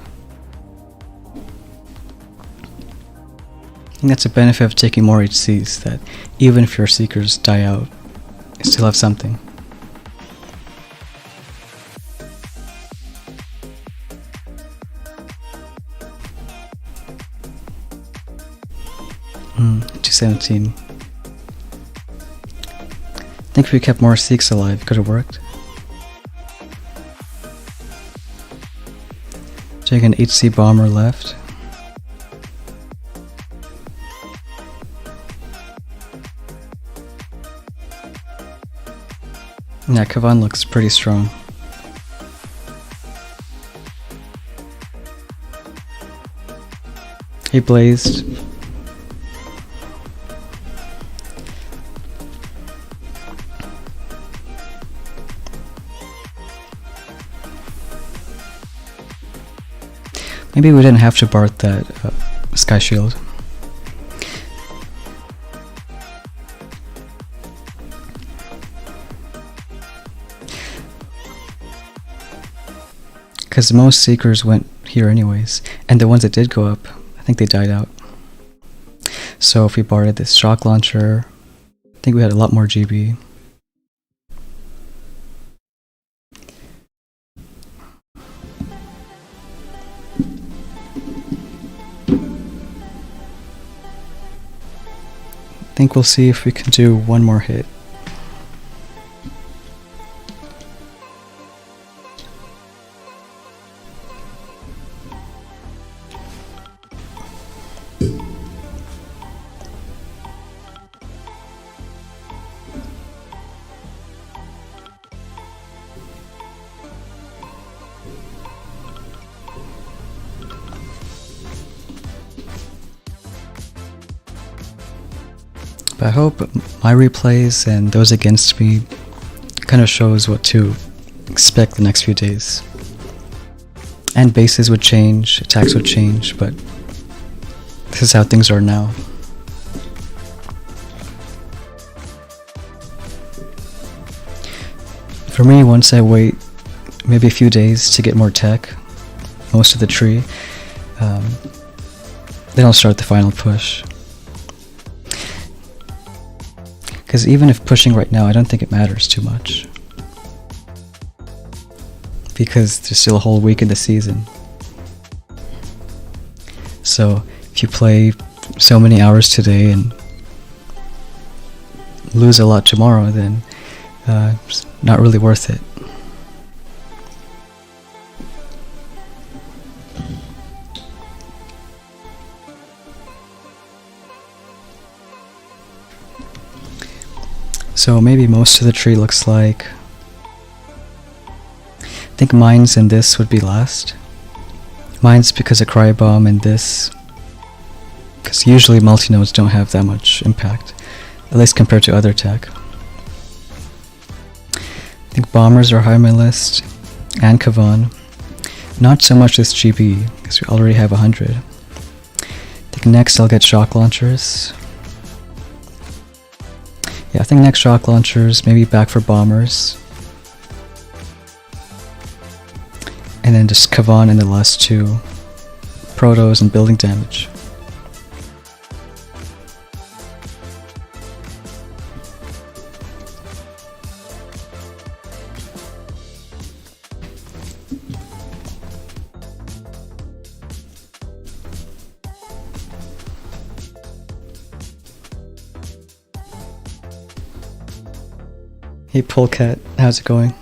I think that's a benefit of taking more HCs, that even if your Seekers die out, you still have something. Hmm, 217. I think if we kept more Seeks alive, it could have worked. Take an HC bomber left. Yeah, Kavan looks pretty strong. He blazed. Maybe we didn't have to Bart that Sky Shield. Because most Seekers went here anyways, and the ones that did go up, I think they died out. So if we Barted this shock launcher, I think we had a lot more GB. I think we'll see if we can do one more hit. But I hope my replays and those against me kind of shows what to expect the next few days. And bases would change, attacks would change, but this is how things are now. For me, once I wait maybe a few days to get more tech, most of the tree, then I'll start the final push. Because even if pushing right now, I don't think it matters too much. Because there's still a whole week in the season. So if you play so many hours today and lose a lot tomorrow, then it's not really worth it. So maybe most of the tree looks like... I think mines and this would be last. Mines because of Cryo Bomb and this. Because usually multi-nodes don't have that much impact. At least compared to other tech. I think bombers are high on my list. And Kavan. Not so much this GB, because we already have 100. I think next I'll get shock launchers. Yeah, I think next shock launchers, maybe back for bombers. And then just Kavan in the last two. Protos and building damage. Hey Polecat, how's it going?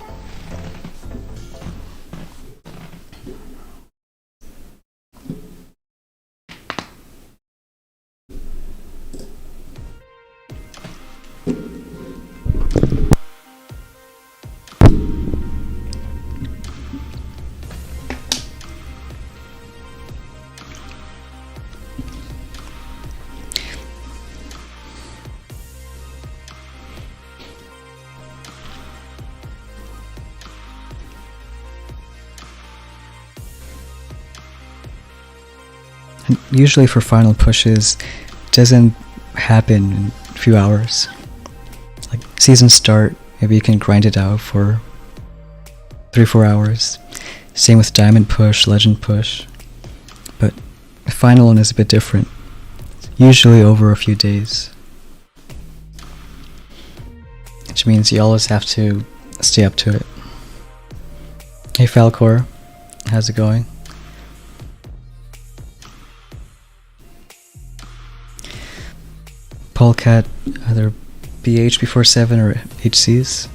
Usually for final pushes, it doesn't happen in a few hours. Like season start, maybe you can grind it out for 3-4 hours. Same with diamond push, legend push. But the final one is a bit different. Usually over a few days. Which means you always have to stay up to it. Hey Falcor, how's it going? Polecat, either BH before 7 or HCs.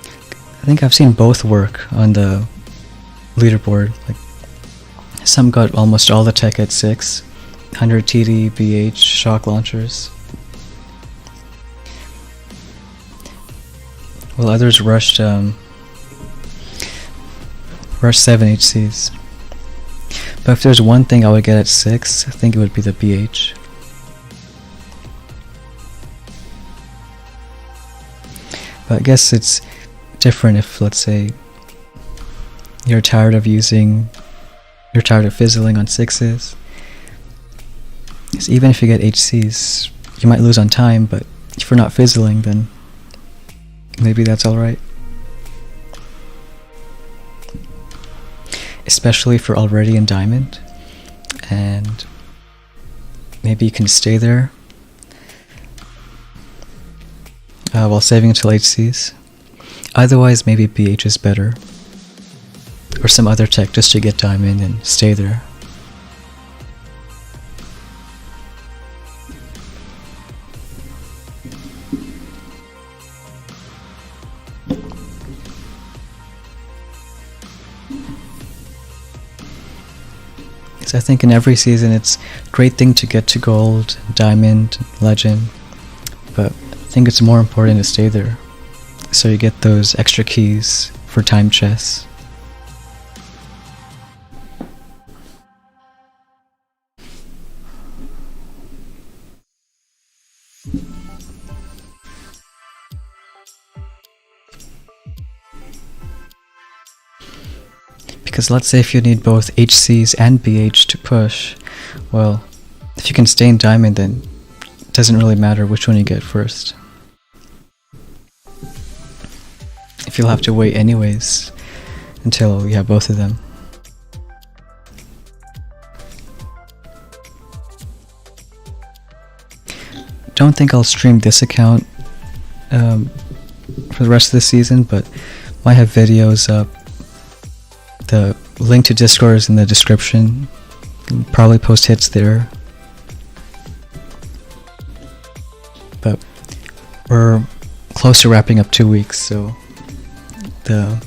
I think I've seen both work on the leaderboard. Like some got almost all the tech at 6, 100 TD, BH, shock launchers. While others rushed 7 HCs. But if there's one thing I would get at 6, I think it would be the BH. But I guess it's different if, let's say, you're tired of fizzling on 6s. Because even if you get HCs, you might lose on time, but if you're not fizzling, then maybe that's alright. Especially if you're already in diamond, and maybe you can stay there while saving until HCs. Otherwise, maybe BH is better. Or some other tech just to get diamond and stay there. So I think in every season it's a great thing to get to gold, diamond, legend, but I think it's more important to stay there, so you get those extra keys for time chess. Because let's say if you need both HCs and BH to push, well, if you can stay in diamond, then it doesn't really matter which one you get first. If you'll have to wait anyways until you have both of them. Don't think I'll stream this account for the rest of the season, but might have videos up. The link to Discord is in the description. Can probably post hits there. But we're close to wrapping up 2 weeks, so the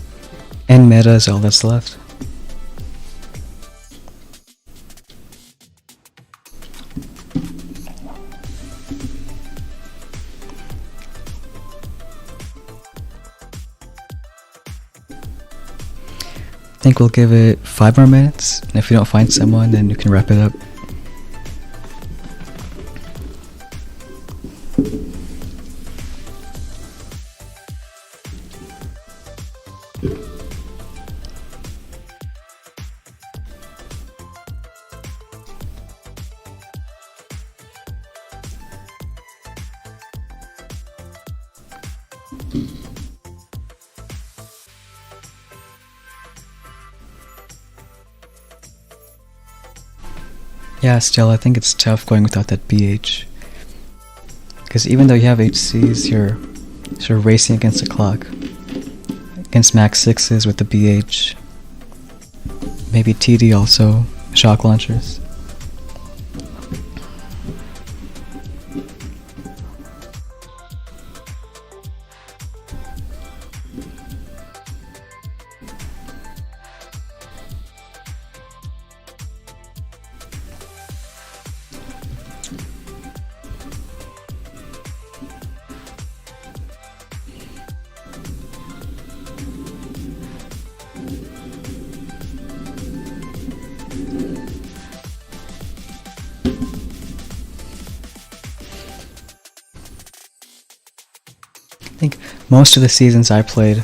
end meta is all that's left. I think we'll give it 5 more minutes, and if you don't find someone, then you can wrap it up. Yeah, still, I think it's tough going without that BH. Because even though you have HCs, you're sort of racing against the clock. Against max 6s with the BH. Maybe TD also, shock launchers. most of the seasons I played,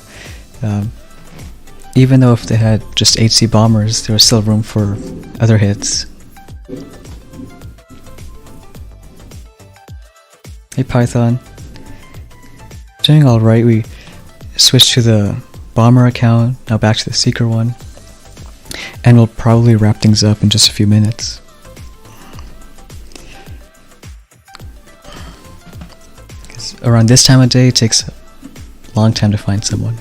even though if they had just HC bombers, there was still room for other hits. Hey Python. Doing alright, we switched to the bomber account, now back to the seeker one. And we'll probably wrap things up in just a few minutes. Because around this time of day, it takes a long time to find someone.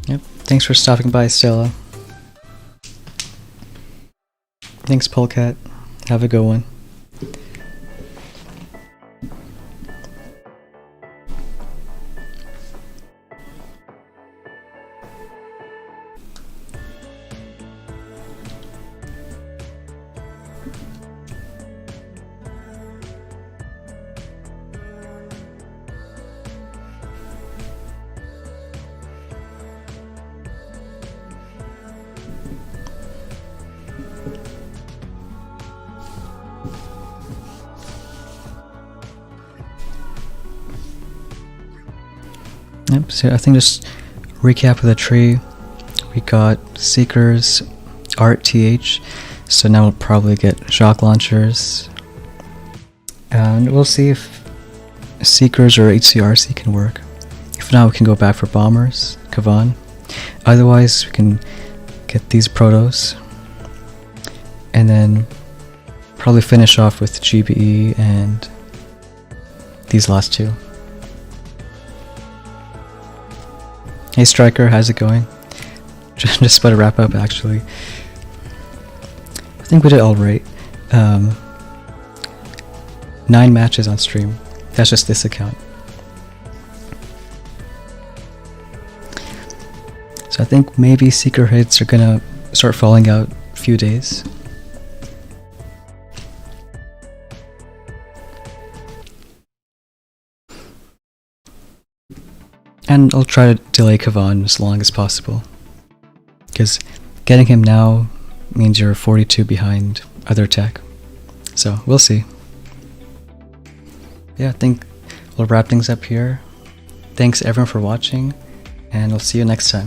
Yep, thanks for stopping by, Stella. Thanks, Polecat. Have a good one. Yep, so I think just recap of the tree. We got Seekers, Art, TH, so now we'll probably get shock launchers. And we'll see if Seekers or HCRC can work. If not, we can go back for Bombers, Kavan. Otherwise, we can get these Protos. And then probably finish off with GBE and these last two. Hey Striker, how's it going? Just about to wrap up actually. I think we did alright. 9 matches on stream. That's just this account. So I think maybe Seeker hits are gonna start falling out a few days. And I'll try to delay Kavan as long as possible. Because getting him now means you're 42 behind other tech. So we'll see. Yeah, I think we'll wrap things up here. Thanks everyone for watching, and we'll see you next time.